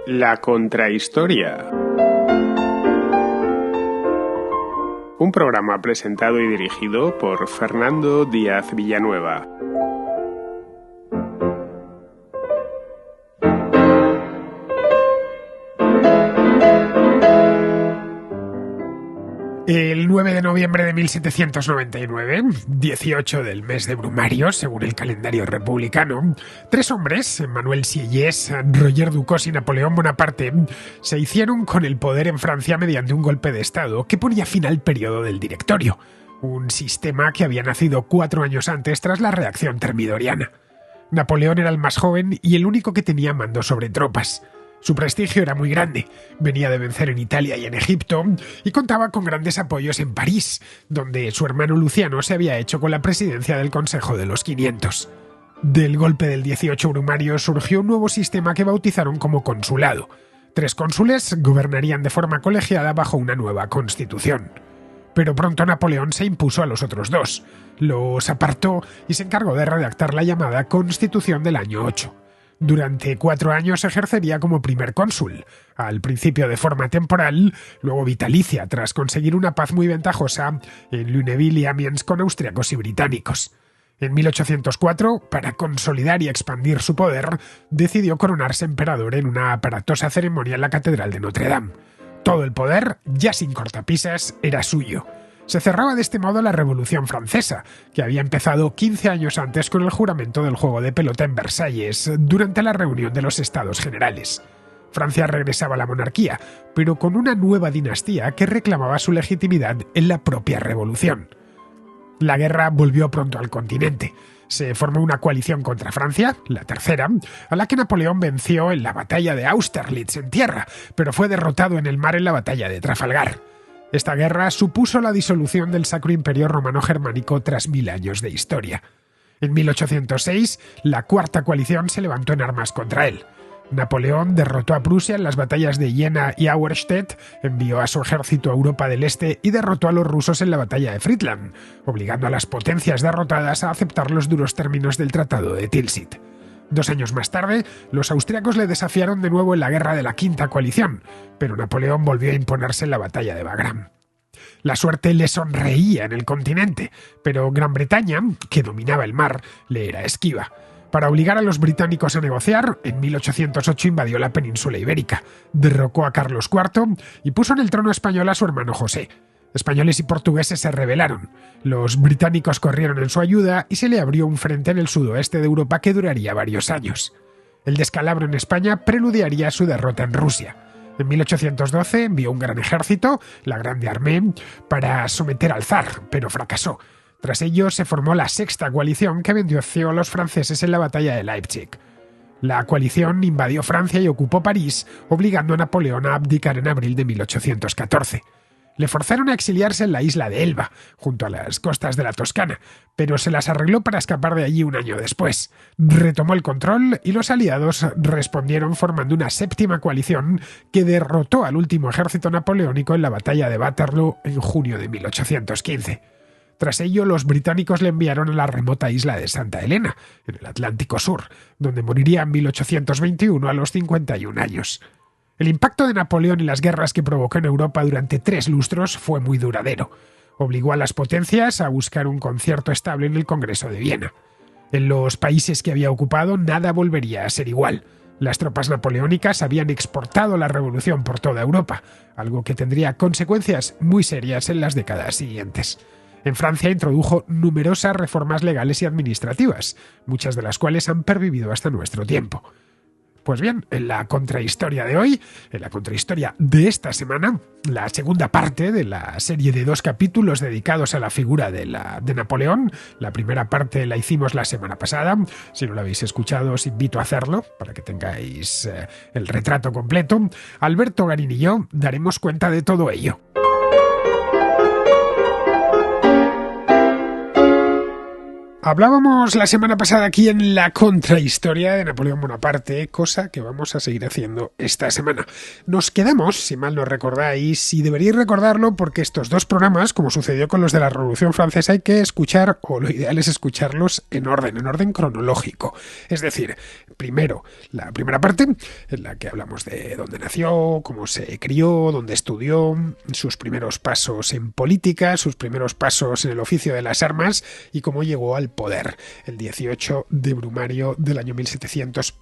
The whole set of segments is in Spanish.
La Contrahistoria. Un programa presentado y dirigido por Fernando Díaz Villanueva. El 9 de noviembre de 1799, 18 del mes de Brumario, según el calendario republicano, tres hombres, Manuel Sieyès, Roger Ducos y Napoleón Bonaparte, se hicieron con el poder en Francia mediante un golpe de Estado que ponía fin al periodo del Directorio, un sistema que había nacido 4 años antes tras la reacción termidoriana. Napoleón era el más joven y el único que tenía mando sobre tropas. Su prestigio era muy grande, venía de vencer en Italia y en Egipto, y contaba con grandes apoyos en París, donde su hermano Luciano se había hecho con la presidencia del Consejo de los 500. Del golpe del 18 Brumario surgió un nuevo sistema que bautizaron como consulado. 3 cónsules gobernarían de forma colegiada bajo una nueva constitución. Pero pronto Napoleón se impuso a los otros 2, los apartó y se encargó de redactar la llamada Constitución del año 8. Durante 4 años ejercería como primer cónsul, al principio de forma temporal, luego vitalicia, tras conseguir una paz muy ventajosa en Lunéville y Amiens con austriacos y británicos. En 1804, para consolidar y expandir su poder, decidió coronarse emperador en una aparatosa ceremonia en la Catedral de Notre Dame. Todo el poder, ya sin cortapisas, era suyo. Se cerraba de este modo la Revolución Francesa, que había empezado 15 años antes con el juramento del juego de pelota en Versalles, durante la reunión de los Estados Generales. Francia regresaba a la monarquía, pero con una nueva dinastía que reclamaba su legitimidad en la propia revolución. La guerra volvió pronto al continente. Se formó una coalición contra Francia, la tercera, a la que Napoleón venció en la batalla de Austerlitz en tierra, pero fue derrotado en el mar en la batalla de Trafalgar. Esta guerra supuso la disolución del Sacro Imperio Romano-Germánico tras 1000 años de historia. En 1806, la Cuarta Coalición se levantó en armas contra él. Napoleón derrotó a Prusia en las batallas de Jena y Auerstedt, envió a su ejército a Europa del Este y derrotó a los rusos en la batalla de Friedland, obligando a las potencias derrotadas a aceptar los duros términos del Tratado de Tilsit. 2 años más tarde, los austriacos le desafiaron de nuevo en la guerra de la Quinta Coalición, pero Napoleón volvió a imponerse en la batalla de Wagram. La suerte le sonreía en el continente, pero Gran Bretaña, que dominaba el mar, le era esquiva. Para obligar a los británicos a negociar, en 1808 invadió la península ibérica, derrocó a Carlos IV y puso en el trono español a su hermano José. Españoles y portugueses se rebelaron. Los británicos corrieron en su ayuda y se le abrió un frente en el sudoeste de Europa que duraría varios años. El descalabro en España preludiaría su derrota en Rusia. En 1812 envió un gran ejército, la Grande Armée, para someter al zar, pero fracasó. Tras ello se formó la Sexta Coalición que venció a los franceses en la batalla de Leipzig. La coalición invadió Francia y ocupó París, obligando a Napoleón a abdicar en abril de 1814. Le forzaron a exiliarse en la isla de Elba, junto a las costas de la Toscana, pero se las arregló para escapar de allí un año después. Retomó el control y los aliados respondieron formando una séptima coalición que derrotó al último ejército napoleónico en la batalla de Waterloo en junio de 1815. Tras ello, los británicos le enviaron a la remota isla de Santa Helena, en el Atlántico Sur, donde moriría en 1821 a los 51 años. El impacto de Napoleón y las guerras que provocó en Europa durante 3 lustros fue muy duradero. Obligó a las potencias a buscar un concierto estable en el Congreso de Viena. En los países que había ocupado nada volvería a ser igual. Las tropas napoleónicas habían exportado la revolución por toda Europa, algo que tendría consecuencias muy serias en las décadas siguientes. En Francia introdujo numerosas reformas legales y administrativas, muchas de las cuales han pervivido hasta nuestro tiempo. Pues bien, en la contrahistoria de hoy, en la contrahistoria de esta semana, la segunda parte de la serie de 2 capítulos dedicados a la figura de Napoleón. La primera parte la hicimos la semana pasada. Si no la habéis escuchado, os invito a hacerlo para que tengáis el retrato completo. Alberto Garín y yo daremos cuenta de todo ello. Hablábamos la semana pasada aquí en la contrahistoria de Napoleón Bonaparte, cosa que vamos a seguir haciendo esta semana. Nos quedamos, si mal no recordáis, y deberíais recordarlo porque estos dos programas, como sucedió con los de la Revolución Francesa, hay que escuchar, o lo ideal es escucharlos en orden cronológico. Es decir, primero, la primera parte, en la que hablamos de dónde nació, cómo se crió, dónde estudió, sus primeros pasos en política, sus primeros pasos en el oficio de las armas y cómo llegó al poder el 18 de Brumario del año 1700,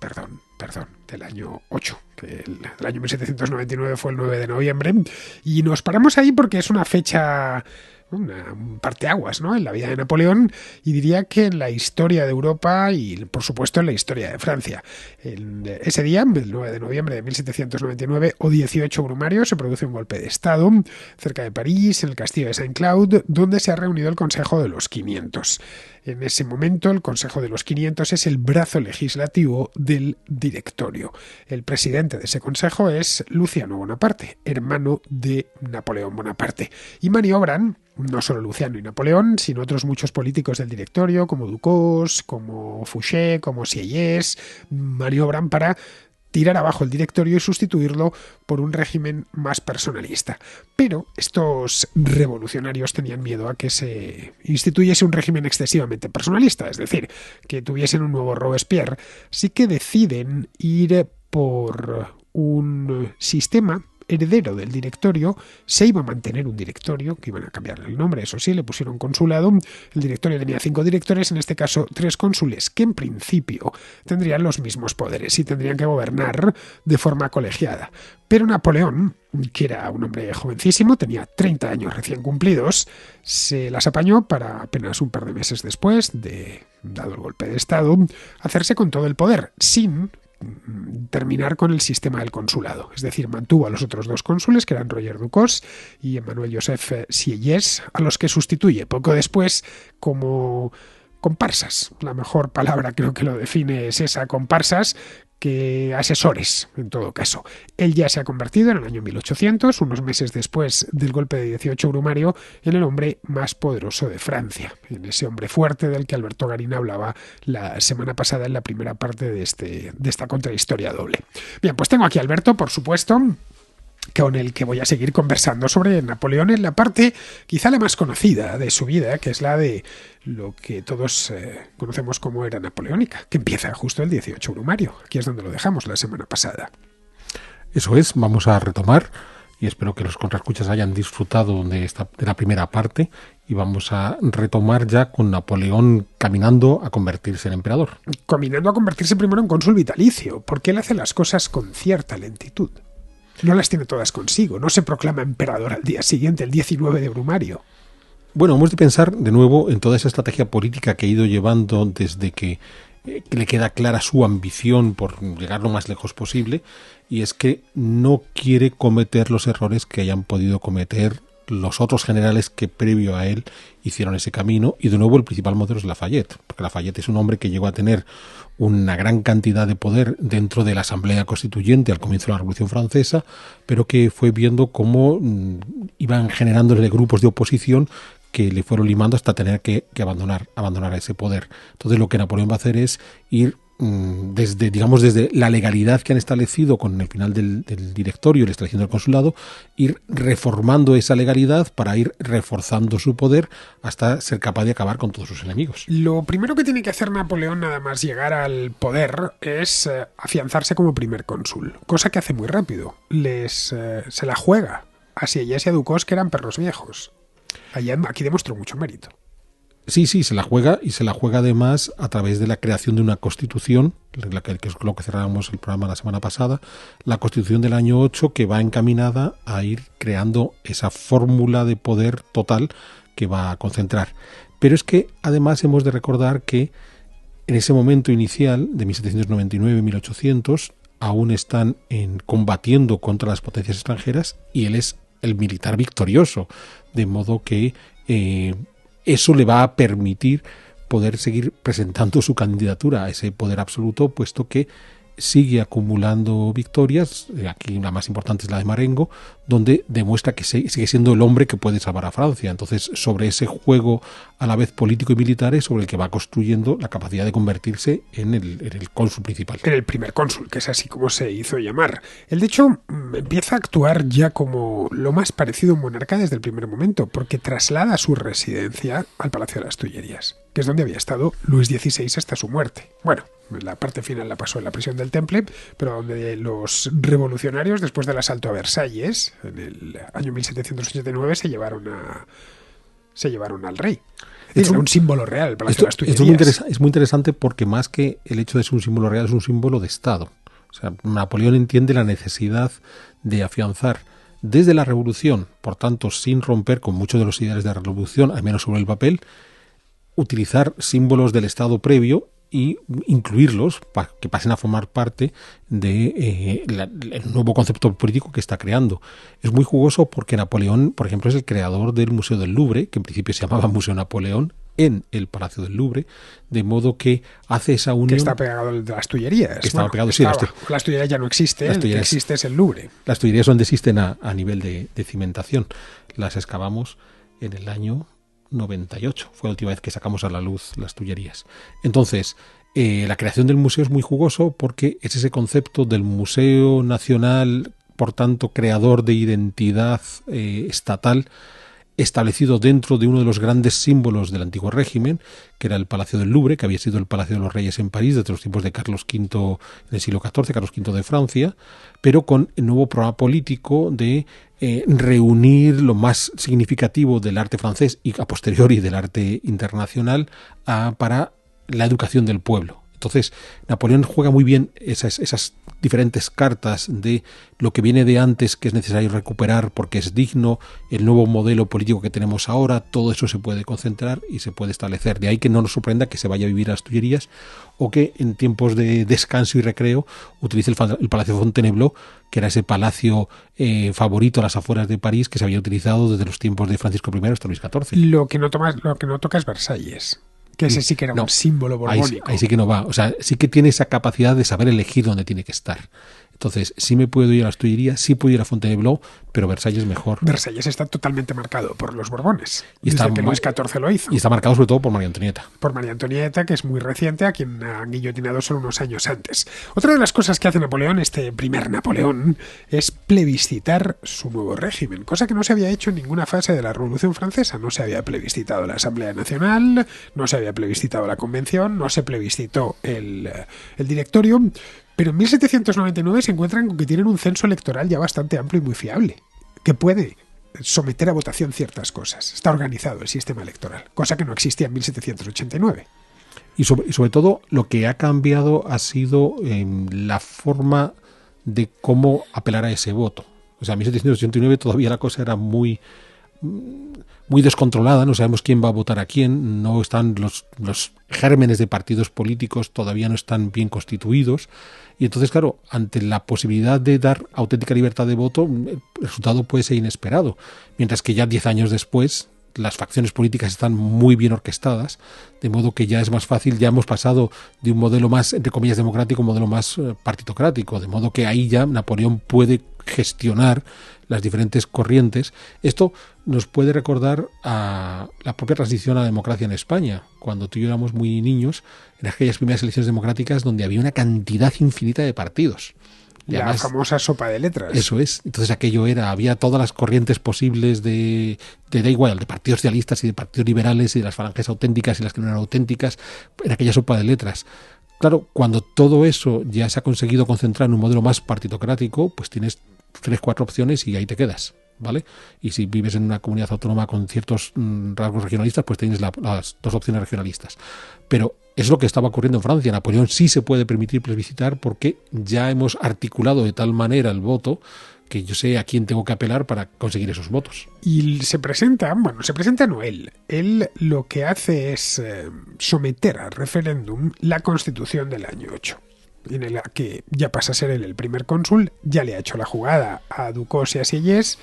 del año 8, que el año 1799 fue el 9 de noviembre, y nos paramos ahí porque es una fecha, un parteaguas, ¿no?, en la vida de Napoleón, y diría que en la historia de Europa y, por supuesto, en la historia de Francia. Ese día, el 9 de noviembre de 1799, o 18 Brumario, se produce un golpe de Estado cerca de París, en el castillo de Saint-Cloud, donde se ha reunido el Consejo de los 500. En ese momento, el Consejo de los 500 es el brazo legislativo del directorio. El presidente de ese consejo es Luciano Bonaparte, hermano de Napoleón Bonaparte. Y maniobran no solo Luciano y Napoleón, sino otros muchos políticos del directorio, como Ducos, como Fouché, como Sieyès, maniobran para tirar abajo el directorio y sustituirlo por un régimen más personalista. Pero estos revolucionarios tenían miedo a que se instituyese un régimen excesivamente personalista, es decir, que tuviesen un nuevo Robespierre. Así que deciden ir por un sistema heredero del directorio. Se iba a mantener un directorio, que iban a cambiarle el nombre, eso sí, le pusieron consulado. El directorio tenía 5 directores, en este caso 3 cónsules, que en principio tendrían los mismos poderes y tendrían que gobernar de forma colegiada. Pero Napoleón, que era un hombre jovencísimo, tenía 30 años recién cumplidos, se las apañó para apenas un par de meses después de, dado el golpe de Estado, hacerse con todo el poder, sin terminar con el sistema del consulado. Es decir, mantuvo a los otros 2 cónsules, que eran Roger Ducos y Emmanuel Joseph Sieyès, a los que sustituye poco después como comparsas. La mejor palabra creo que lo define es esa, comparsas, que asesores, en todo caso. Él ya se ha convertido en el año 1800, unos meses después del golpe de 18 Brumario, en el hombre más poderoso de Francia, en ese hombre fuerte del que Alberto Garín hablaba la semana pasada en la primera parte de esta contrahistoria doble. Bien, pues tengo aquí a Alberto, por supuesto, con el que voy a seguir conversando sobre Napoleón en la parte quizá la más conocida de su vida, que es la de lo que todos conocemos como era napoleónica, que empieza justo el 18 Brumario. Aquí es donde lo dejamos la semana pasada. Eso es, vamos a retomar, y espero que los contraescuchas hayan disfrutado de la primera parte, y vamos a retomar ya con Napoleón caminando a convertirse en emperador. Caminando a convertirse primero en cónsul vitalicio, porque él hace las cosas con cierta lentitud. No las tiene todas consigo, no se proclama emperador al día siguiente, el 19 de Brumario. Bueno, hemos de pensar de nuevo en toda esa estrategia política que ha ido llevando desde que le queda clara su ambición por llegar lo más lejos posible, y es que no quiere cometer los errores que hayan podido cometer los otros generales que previo a él hicieron ese camino, y de nuevo el principal modelo es Lafayette, porque Lafayette es un hombre que llegó a tener una gran cantidad de poder dentro de la Asamblea Constituyente al comienzo de la Revolución Francesa, pero que fue viendo cómo iban generándole grupos de oposición que le fueron limando hasta tener que abandonar ese poder. Entonces lo que Napoleón va a hacer es ir desde la legalidad que han establecido con el final del directorio y la extracción del consulado, ir reformando esa legalidad para ir reforzando su poder hasta ser capaz de acabar con todos sus enemigos. Lo primero que tiene que hacer Napoleón nada más llegar al poder es afianzarse como primer cónsul, cosa que hace muy rápido. Se la juega a Sieyès y a Ducos, que eran perros viejos. Aquí demostró mucho mérito. Sí, se la juega, y se la juega además a través de la creación de una constitución, que es lo que cerrábamos el programa la semana pasada, la constitución del año 8, que va encaminada a ir creando esa fórmula de poder total que va a concentrar. Pero es que además hemos de recordar que en ese momento inicial, de 1799-1800, aún están combatiendo contra las potencias extranjeras, y él es el militar victorioso, de modo que eso le va a permitir poder seguir presentando su candidatura a ese poder absoluto, puesto que sigue acumulando victorias. Aquí la más importante es la de Marengo, donde demuestra que sigue siendo el hombre que puede salvar a Francia. Entonces, sobre ese juego a la vez político y militar es sobre el que va construyendo la capacidad de convertirse en el cónsul principal. En el primer cónsul, que es así como se hizo llamar. Él, de hecho, empieza a actuar ya como lo más parecido a un monarca desde el primer momento, porque traslada su residencia al Palacio de las Tullerías, que es donde había estado Luis XVI hasta su muerte. Bueno, la parte final la pasó en la prisión del Temple, pero donde los revolucionarios, después del asalto a Versalles, en el año 1789, se llevaron al rey. Es un símbolo real, el Palacio de las Tullerías. Es muy interesante porque más que el hecho de ser un símbolo real, es un símbolo de Estado. O sea, Napoleón entiende la necesidad de afianzar desde la Revolución, por tanto, sin romper con muchos de los ideales de la Revolución, al menos sobre el papel, utilizar símbolos del Estado previo y incluirlos para que pasen a formar parte de el nuevo concepto político que está creando. Es muy jugoso porque Napoleón, por ejemplo, es el creador del Museo del Louvre, que en principio se llamaba Museo Napoleón, en el Palacio del Louvre, de modo que hace esa unión. Que está pegado de las Tullerías. Las Tullerías ya no existe, el que existe es el Louvre. Las Tullerías donde existen a nivel de cimentación. Las excavamos en el año 98, fue la última vez que sacamos a la luz las Tullerías. Entonces, la creación del museo es muy jugoso porque es ese concepto del Museo Nacional, por tanto, creador de identidad estatal, establecido dentro de uno de los grandes símbolos del antiguo régimen, que era el Palacio del Louvre, que había sido el Palacio de los Reyes en París desde los tiempos de Carlos V en el siglo XIV, Carlos V de Francia, pero con el nuevo programa político de reunir lo más significativo del arte francés y a posteriori del arte internacional para la educación del pueblo. Entonces, Napoleón juega muy bien esas diferentes cartas de lo que viene de antes, que es necesario recuperar porque es digno, el nuevo modelo político que tenemos ahora, todo eso se puede concentrar y se puede establecer. De ahí que no nos sorprenda que se vaya a vivir a las Tullerías o que en tiempos de descanso y recreo utilice el Palacio Fontainebleau, que era ese palacio favorito a las afueras de París que se había utilizado desde los tiempos de Francisco I hasta Luis XIV. Lo que no toca es Versalles. Que ese sí que era un símbolo borbónico. Ahí sí que no va. O sea, sí que tiene esa capacidad de saber elegir dónde tiene que estar. Entonces, sí me puedo ir a las Tullerías, sí puedo ir a Fontainebleau, pero Versalles es mejor. Versalles está totalmente marcado por los Borbones, desde que Luis XIV lo hizo. Y está marcado sobre todo por María Antonieta. Por María Antonieta, que es muy reciente, a quien han guillotinado solo unos años antes. Otra de las cosas que hace Napoleón, este primer Napoleón, es plebiscitar su nuevo régimen, cosa que no se había hecho en ninguna fase de la Revolución Francesa. No se había plebiscitado la Asamblea Nacional, no se había plebiscitado la Convención, no se plebiscitó el Directorio. Pero en 1799 se encuentran con que tienen un censo electoral ya bastante amplio y muy fiable, que puede someter a votación ciertas cosas. Está organizado el sistema electoral, cosa que no existía en 1789. Y sobre todo lo que ha cambiado ha sido la forma de cómo apelar a ese voto. O sea, en 1789 todavía la cosa era muy descontrolada, no sabemos quién va a votar a quién, no están los gérmenes de partidos políticos, todavía no están bien constituidos, y entonces, claro, ante la posibilidad de dar auténtica libertad de voto, el resultado puede ser inesperado, mientras que ya 10 años después las facciones políticas están muy bien orquestadas, de modo que ya es más fácil, ya hemos pasado de un modelo más, entre comillas, democrático, a un modelo más partitocrático, de modo que ahí ya Napoleón puede gestionar las diferentes corrientes. Esto nos puede recordar a la propia transición a la democracia en España, cuando tú y yo éramos muy niños, en aquellas primeras elecciones democráticas donde había una cantidad infinita de partidos. Y la además, famosa sopa de letras. Eso es. Entonces había todas las corrientes posibles de da igual, de partidos socialistas y de partidos liberales y de las falanges auténticas y las que no eran auténticas, en aquella sopa de letras. Claro, cuando todo eso ya se ha conseguido concentrar en un modelo más partitocrático, pues tienes 3-4 opciones y ahí te quedas, ¿vale? Y si vives en una comunidad autónoma con ciertos rasgos regionalistas, pues tienes las 2 opciones regionalistas. Pero es lo que estaba ocurriendo en Francia. Napoleón sí se puede permitir plebiscitar porque ya hemos articulado de tal manera el voto que yo sé a quién tengo que apelar para conseguir esos votos. Y se presenta no él. Él lo que hace es someter a referéndum la Constitución del año 8. En la que ya pasa a ser él el primer cónsul, ya le ha hecho la jugada a Ducos y a Sieyès,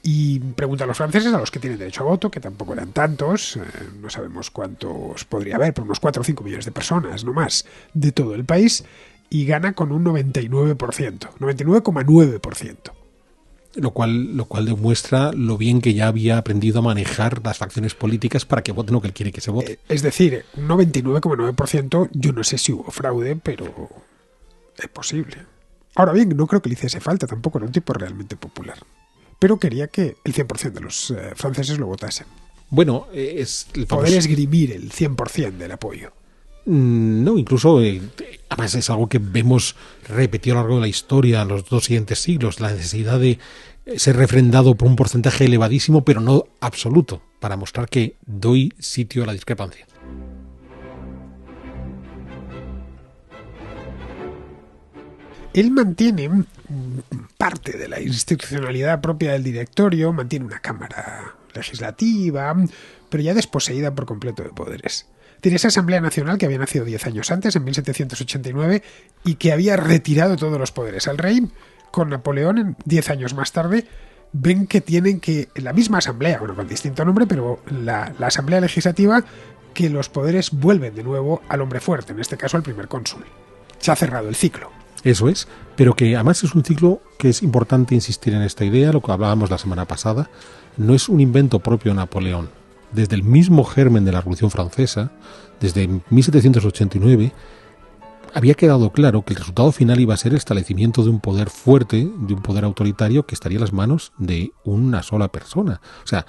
y pregunta a los franceses, a los que tienen derecho a voto, que tampoco eran tantos, no sabemos cuántos podría haber, pero unos 4 o 5 millones de personas, no más, de todo el país, y gana con un 99%, 99,9%. Lo cual demuestra lo bien que ya había aprendido a manejar las facciones políticas para que voten lo que él quiere que se vote. Es decir, un 99,9%, yo no sé si hubo fraude, pero es posible. Ahora bien, no creo que le hiciese falta tampoco, era un tipo realmente popular. Pero quería que el 100% de los franceses lo votasen. Bueno, es el famoso... Poder esgrimir el 100% del apoyo. No, incluso, además es algo que vemos repetido a lo largo de la historia, los dos siguientes siglos, la necesidad de ser refrendado por un porcentaje elevadísimo, pero no absoluto, para mostrar que doy sitio a la discrepancia. Él mantiene parte de la institucionalidad propia del directorio, mantiene una cámara legislativa, pero ya desposeída por completo de poderes. Tiene esa Asamblea Nacional que había nacido 10 años antes, en 1789, y que había retirado todos los poderes al rey. Con Napoleón, 10 años más tarde, ven que tienen que, en la misma Asamblea, bueno, con distinto nombre, pero la Asamblea Legislativa, que los poderes vuelven de nuevo al hombre fuerte, en este caso al primer cónsul. Se ha cerrado el ciclo. Eso es, pero que además es un ciclo que es importante insistir en esta idea, lo que hablábamos la semana pasada, no es un invento propio de Napoleón. Desde el mismo germen de la Revolución Francesa, desde 1789, había quedado claro que el resultado final iba a ser el establecimiento de un poder fuerte, de un poder autoritario que estaría en las manos de una sola persona. O sea,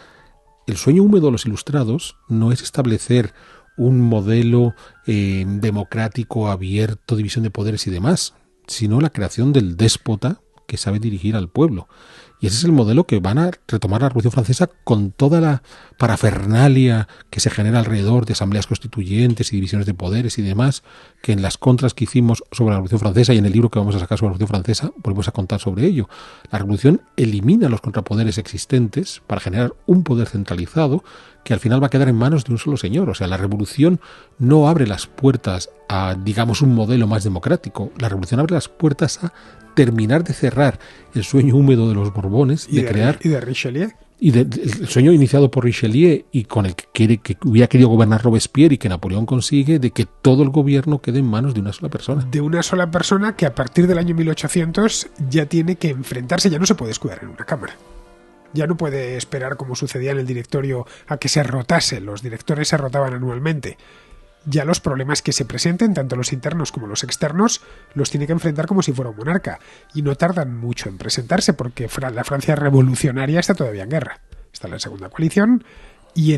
el sueño húmedo de los ilustrados no es establecer un modelo democrático, abierto, división de poderes y demás, sino la creación del déspota que sabe dirigir al pueblo. Y ese es el modelo que van a retomar la Revolución Francesa con toda la parafernalia que se genera alrededor de asambleas constituyentes y divisiones de poderes y demás, que en las contras que hicimos sobre la Revolución Francesa y en el libro que vamos a sacar sobre la Revolución Francesa volvemos a contar sobre ello. La Revolución elimina los contrapoderes existentes para generar un poder centralizado que al final va a quedar en manos de un solo señor. O sea, la Revolución no abre las puertas a, digamos, un modelo más democrático. La Revolución abre las puertas a terminar de cerrar el sueño húmedo de los Borbones, de crear... Y de Richelieu. Y el sueño iniciado por Richelieu y con el que hubiera querido gobernar Robespierre y que Napoleón consigue, de que todo el gobierno quede en manos de una sola persona. De una sola persona que a partir del año 1800 ya tiene que enfrentarse, ya no se puede escudar en una cámara. Ya no puede esperar, como sucedía en el directorio, a que se rotase. Los directores se rotaban anualmente. Ya los problemas que se presenten, tanto los internos como los externos, los tiene que enfrentar como si fuera un monarca. Y no tardan mucho en presentarse porque la Francia revolucionaria está todavía en guerra. Está en la segunda coalición y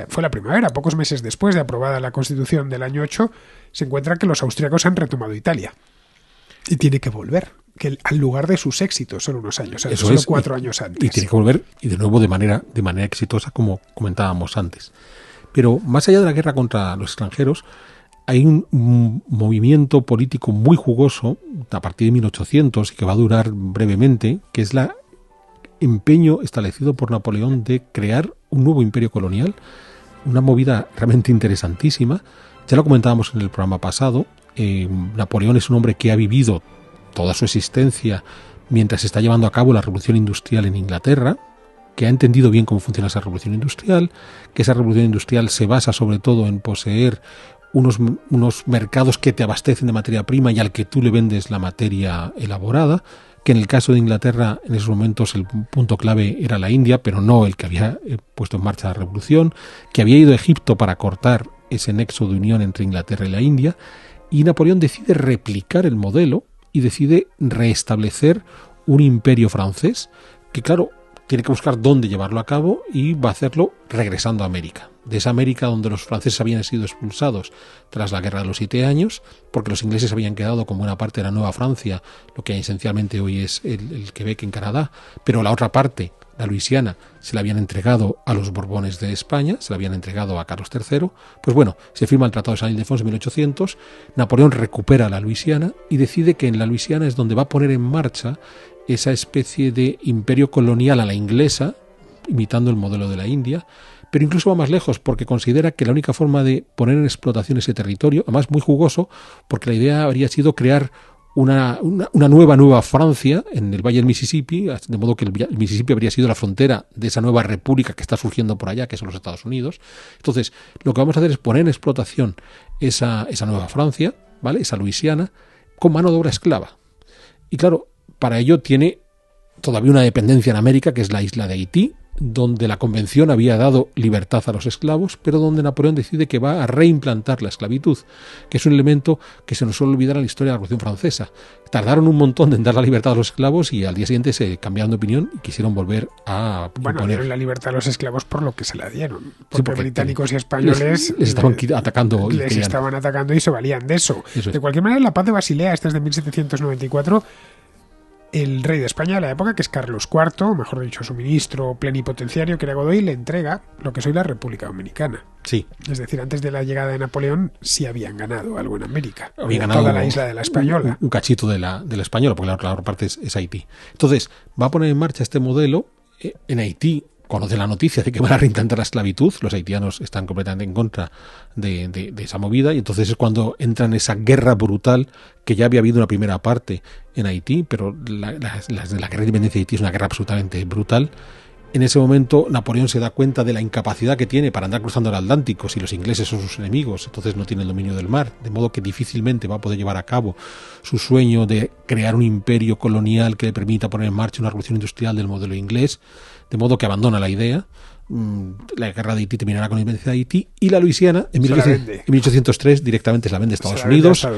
fue la primavera, pocos meses después de aprobada la Constitución del año 8, se encuentra que los austríacos han retomado Italia. Y tiene que volver, que al lugar de sus éxitos son unos años antes, solo 4 años antes. Y tiene que volver, y de nuevo de manera exitosa, como comentábamos antes. Pero más allá de la guerra contra los extranjeros, hay un movimiento político muy jugoso a partir de 1800 y que va a durar brevemente, que es el empeño establecido por Napoleón de crear un nuevo imperio colonial, una movida realmente interesantísima. Ya lo comentábamos en el programa pasado, Napoleón es un hombre que ha vivido toda su existencia mientras se está llevando a cabo la revolución industrial en Inglaterra, que ha entendido bien cómo funciona esa revolución industrial, que esa revolución industrial se basa sobre todo en poseer unos mercados que te abastecen de materia prima y al que tú le vendes la materia elaborada, que en el caso de Inglaterra en esos momentos el punto clave era la India, pero no el que había puesto en marcha la revolución, que había ido a Egipto para cortar ese nexo de unión entre Inglaterra y la India, y Napoleón decide replicar el modelo y decide restablecer un imperio francés que, claro, tiene que buscar dónde llevarlo a cabo y va a hacerlo regresando a América. De esa América donde los franceses habían sido expulsados tras la Guerra de los 7 años, porque los ingleses habían quedado con buena parte de la Nueva Francia, lo que esencialmente hoy es el Quebec en Canadá, pero la otra parte, la Luisiana, se la habían entregado a los Borbones de España, se la habían entregado a Carlos III. Pues bueno, se firma el Tratado de Saint-Ildefonse en 1800, Napoleón recupera la Luisiana y decide que en la Luisiana es donde va a poner en marcha esa especie de imperio colonial a la inglesa, imitando el modelo de la India, pero incluso va más lejos porque considera que la única forma de poner en explotación ese territorio, además muy jugoso, porque la idea habría sido crear una nueva Francia en el Valle del Mississippi, de modo que el Mississippi habría sido la frontera de esa nueva república que está surgiendo por allá, que son los Estados Unidos. Entonces, lo que vamos a hacer es poner en explotación esa nueva Francia, ¿vale? Esa Luisiana, con mano de obra esclava. Y claro, para ello tiene todavía una dependencia en América, que es la isla de Haití, donde la Convención había dado libertad a los esclavos, pero donde Napoleón decide que va a reimplantar la esclavitud, que es un elemento que se nos suele olvidar en la historia de la Revolución Francesa. Tardaron un montón en dar la libertad a los esclavos y al día siguiente se cambiaron de opinión y quisieron volver a Bueno, dieron la libertad a los esclavos por lo que se la dieron. Porque Sí, británicos y españoles les estaban atacando. Les estaban atacando y se valían de eso. De cualquier manera, la paz de Basilea, esta es de 1794... El rey de España de la época, que es Carlos IV, mejor dicho, su ministro plenipotenciario, que era Godoy, le entrega lo que es hoy la República Dominicana. Sí. Es decir, antes de la llegada de Napoleón sí habían ganado algo en América. Habían ganado toda la isla de la Española. Un cachito de la Española, porque la otra parte es Haití. Entonces, va a poner en marcha este modelo en Haití. Conoce la noticia de que van a reintentar la esclavitud, los haitianos están completamente en contra de esa movida, y entonces es cuando entra en esa guerra brutal, que ya había habido una primera parte en Haití, pero la guerra de independencia de Haití es una guerra absolutamente brutal. En ese momento Napoleón se da cuenta de la incapacidad que tiene para andar cruzando el Atlántico si los ingleses son sus enemigos, entonces no tiene el dominio del mar, de modo que difícilmente va a poder llevar a cabo su sueño de crear un imperio colonial que le permita poner en marcha una revolución industrial del modelo inglés, de modo que abandona la idea. La guerra de Haití terminará con la independencia de Haití, y la Luisiana en 1803 directamente se la vende a Estados Unidos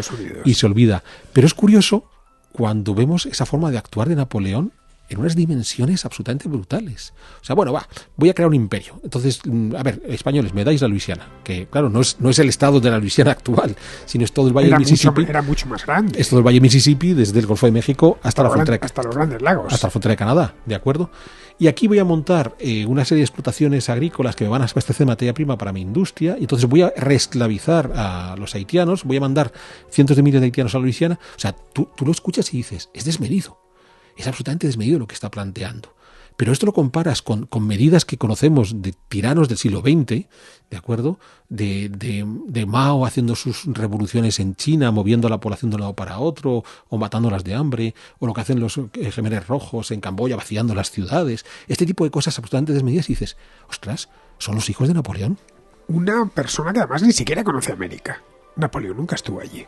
y se olvida. Pero es curioso cuando vemos esa forma de actuar de Napoleón en unas dimensiones absolutamente brutales. O sea, bueno, voy a crear un imperio. Entonces, a ver, españoles, me dais la Luisiana, que claro, no es el estado de la Luisiana actual, sino es todo el Valle del Mississippi. Era mucho más grande. Es todo el Valle Mississippi, desde el Golfo de México hasta la frontera. Hasta los Grandes Lagos. Hasta la frontera de Canadá, ¿de acuerdo? Y aquí voy a montar una serie de explotaciones agrícolas que me van a abastecer materia prima para mi industria, y entonces voy a reesclavizar a los haitianos, voy a mandar cientos de miles de haitianos a la Luisiana. O sea, tú lo escuchas y dices, es desmedido. Es absolutamente desmedido lo que está planteando. Pero esto lo comparas con medidas que conocemos de tiranos del siglo XX, ¿de acuerdo? De Mao haciendo sus revoluciones en China, moviendo a la población de un lado para otro, o matándolas de hambre, o lo que hacen los Khmeres rojos en Camboya, vaciando las ciudades. Este tipo de cosas absolutamente desmedidas, y dices, ostras, ¿son los hijos de Napoleón? Una persona que además ni siquiera conoce América. Napoleón nunca estuvo allí.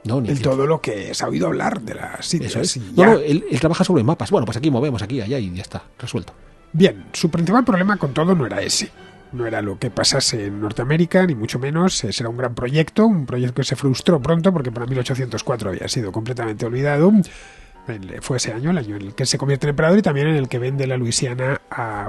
No, ni todo lo que se ha oído hablar de las islas. Eso es. No, él trabaja sobre mapas. Bueno, pues aquí movemos, aquí, allá, y ya está, resuelto. Bien, su principal problema con todo no era ese. No era lo que pasase en Norteamérica, ni mucho menos. Ese era un gran proyecto, un proyecto que se frustró pronto porque para 1804 había sido completamente olvidado. Fue ese año, el año en el que se convierte en emperador, y también en el que vende la Luisiana a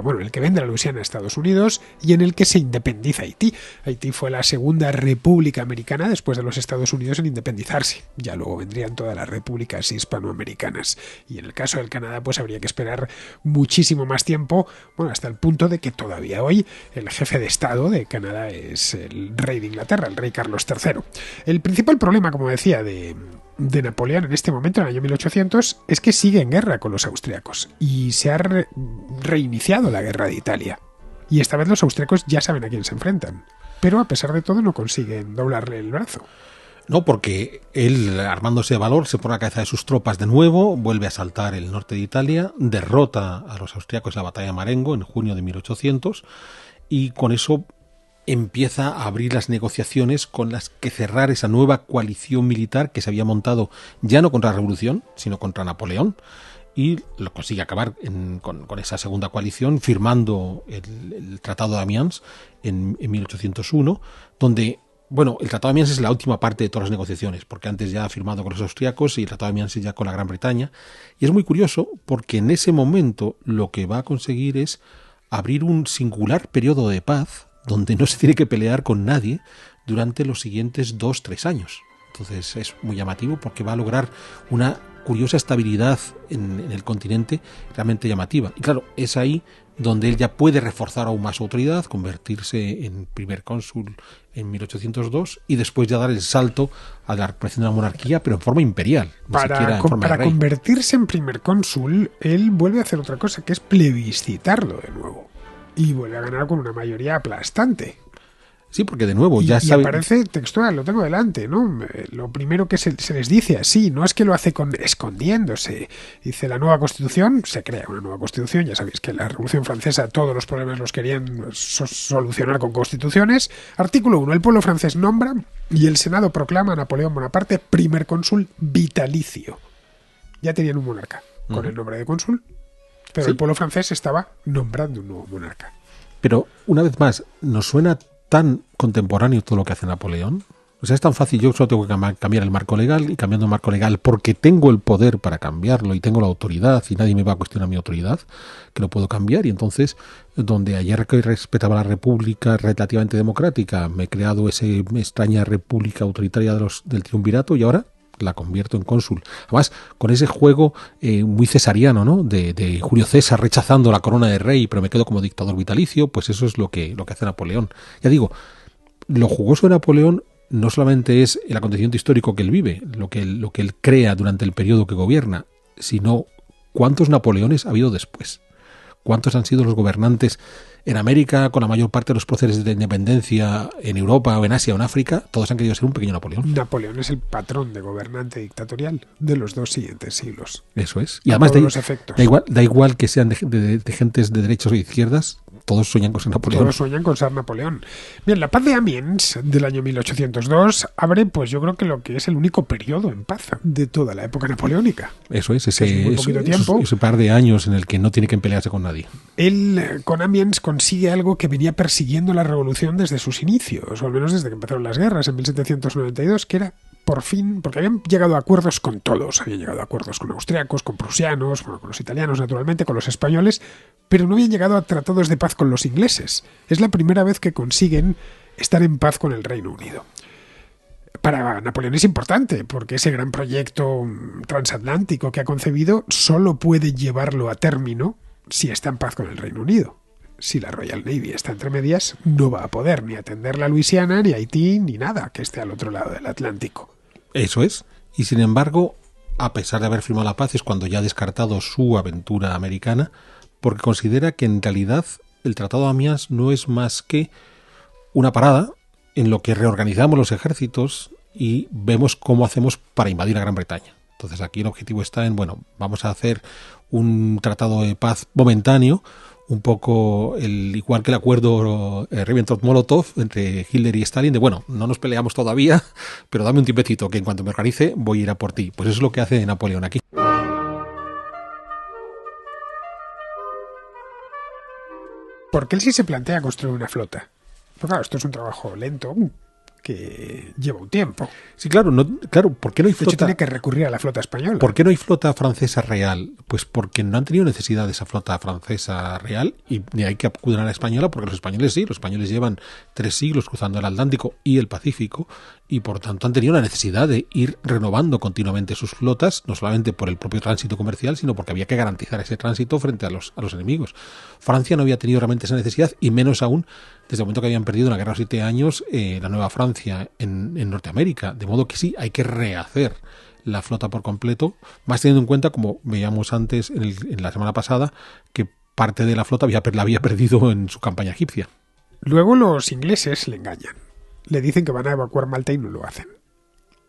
Estados Unidos, y en el que se independiza Haití. Haití fue la segunda república americana después de los Estados Unidos en independizarse. Ya luego vendrían todas las repúblicas hispanoamericanas. Y en el caso del Canadá, pues habría que esperar muchísimo más tiempo, hasta el punto de que todavía hoy el jefe de Estado de Canadá es el rey de Inglaterra, el rey Carlos III. El principal problema, como decía, de Napoleón en este momento, en el año 1800, es que sigue en guerra con los austriacos y se ha reiniciado la guerra de Italia. Y esta vez los austriacos ya saben a quién se enfrentan, pero a pesar de todo no consiguen doblarle el brazo. No, porque él, armándose de valor, se pone a la cabeza de sus tropas de nuevo, vuelve a asaltar el norte de Italia, derrota a los austriacos en la batalla de Marengo en junio de 1800, y con eso empieza a abrir las negociaciones con las que cerrar esa nueva coalición militar que se había montado ya no contra la revolución, sino contra Napoleón, y lo consigue acabar con esa segunda coalición, firmando el Tratado de Amiens en 1801, donde, el Tratado de Amiens es la última parte de todas las negociaciones, porque antes ya ha firmado con los austriacos y el Tratado de Amiens ya con la Gran Bretaña, y es muy curioso porque en ese momento lo que va a conseguir es abrir un singular periodo de paz donde no se tiene que pelear con nadie durante los siguientes 2-3 años. Entonces es muy llamativo porque va a lograr una curiosa estabilidad en el continente realmente llamativa. Y claro, es ahí donde él ya puede reforzar aún más su autoridad, convertirse en primer cónsul en 1802 y después ya dar el salto a la recuperación de la monarquía, pero en forma imperial. Para convertirse en primer cónsul, él vuelve a hacer otra cosa, que es plebiscitarlo de nuevo. Y vuelve a ganar con una mayoría aplastante. Sí, porque de nuevo Y ya saben. aparece textual, lo tengo delante, ¿no? Lo primero que se les dice así, no es que lo hace escondiéndose. Dice, la nueva Constitución, se crea una nueva Constitución, ya sabéis que en la Revolución Francesa todos los problemas los querían solucionar con constituciones. Artículo 1, el pueblo francés nombra y el Senado proclama a Napoleón Bonaparte primer cónsul vitalicio. Ya tenían un monarca con el nombre de cónsul, pero Sí. el pueblo francés estaba nombrando un nuevo monarca. Pero, una vez más, ¿nos suena tan contemporáneo todo lo que hace Napoleón? O sea, es tan fácil, yo solo tengo que cambiar el marco legal, y cambiando el marco legal porque tengo el poder para cambiarlo y tengo la autoridad y nadie me va a cuestionar mi autoridad, que lo puedo cambiar. Y entonces, donde ayer que respetaba la república relativamente democrática, me he creado esa extraña república autoritaria del triunvirato y ahora la convierto en cónsul. Además, con ese juego muy cesariano, ¿no? De Julio César rechazando la corona de rey, pero me quedo como dictador vitalicio, pues eso es lo que hace Napoleón. Ya digo, lo jugoso de Napoleón no solamente es el acontecimiento histórico que él vive, lo que él crea durante el periodo que gobierna, sino cuántos Napoleones ha habido después. Cuántos han sido los gobernantes en América, con la mayor parte de los procesos de independencia, en Europa o en Asia o en África, todos han querido ser un pequeño Napoleón. Napoleón es el patrón de gobernante dictatorial de los 2 siguientes siglos. Eso es. Y además da igual que sean de gentes de derechas o de izquierdas, todos sueñan con ser Napoleón. Todos sueñan con ser Napoleón. Bien, la paz de Amiens del año 1802 abre, pues yo creo que lo que es el único periodo en paz de toda la época napoleónica. Eso es, ese par de años en el que no tiene que pelearse con nadie. Él con Amiens consigue algo que venía persiguiendo la revolución desde sus inicios, o al menos desde que empezaron las guerras en 1792, que era por fin, porque habían llegado a acuerdos con todos, habían llegado a acuerdos con austriacos, con prusianos, bueno, con los italianos naturalmente, con los españoles, pero no habían llegado a tratados de paz con los ingleses. Es la primera vez que consiguen estar en paz con el Reino Unido. Para Napoleón es importante, porque ese gran proyecto transatlántico que ha concebido solo puede llevarlo a término si está en paz con el Reino Unido. Si la Royal Navy está entre medias, no va a poder ni atender la Luisiana, ni Haití, ni nada que esté al otro lado del Atlántico. Eso es. Y sin embargo, a pesar de haber firmado la paz, es cuando ya ha descartado su aventura americana, porque considera que en realidad el Tratado de Amiens no es más que una parada en lo que reorganizamos los ejércitos y vemos cómo hacemos para invadir a Gran Bretaña. Entonces aquí el objetivo está en, bueno, vamos a hacer un tratado de paz momentáneo, un poco igual que el acuerdo Ribbentrop-Molotov entre Hitler y Stalin, de bueno, no nos peleamos todavía, pero dame un tiempecito, que en cuanto me organice voy a ir a por ti. Pues eso es lo que hace Napoleón aquí. Porque él sí se plantea construir una flota. Pero claro, esto es un trabajo lento que lleva un tiempo. Sí, claro, ¿por qué no hay flota? De hecho, tiene que recurrir a la flota española. ¿Por qué no hay flota francesa real? Pues porque no han tenido necesidad de esa flota francesa real y ni hay que acudir a la española, porque los españoles sí, los españoles llevan 3 siglos cruzando el Atlántico y el Pacífico y por tanto han tenido la necesidad de ir renovando continuamente sus flotas, no solamente por el propio tránsito comercial, sino porque había que garantizar ese tránsito frente a los enemigos. Francia no había tenido realmente esa necesidad y menos aún desde el momento que habían perdido en la guerra de los 7 años la Nueva Francia en Norteamérica. De modo que sí, hay que rehacer la flota por completo, más teniendo en cuenta, como veíamos antes en la semana pasada, que parte de la flota la había perdido en su campaña egipcia. Luego los ingleses le engañan. Le dicen que van a evacuar Malta y no lo hacen.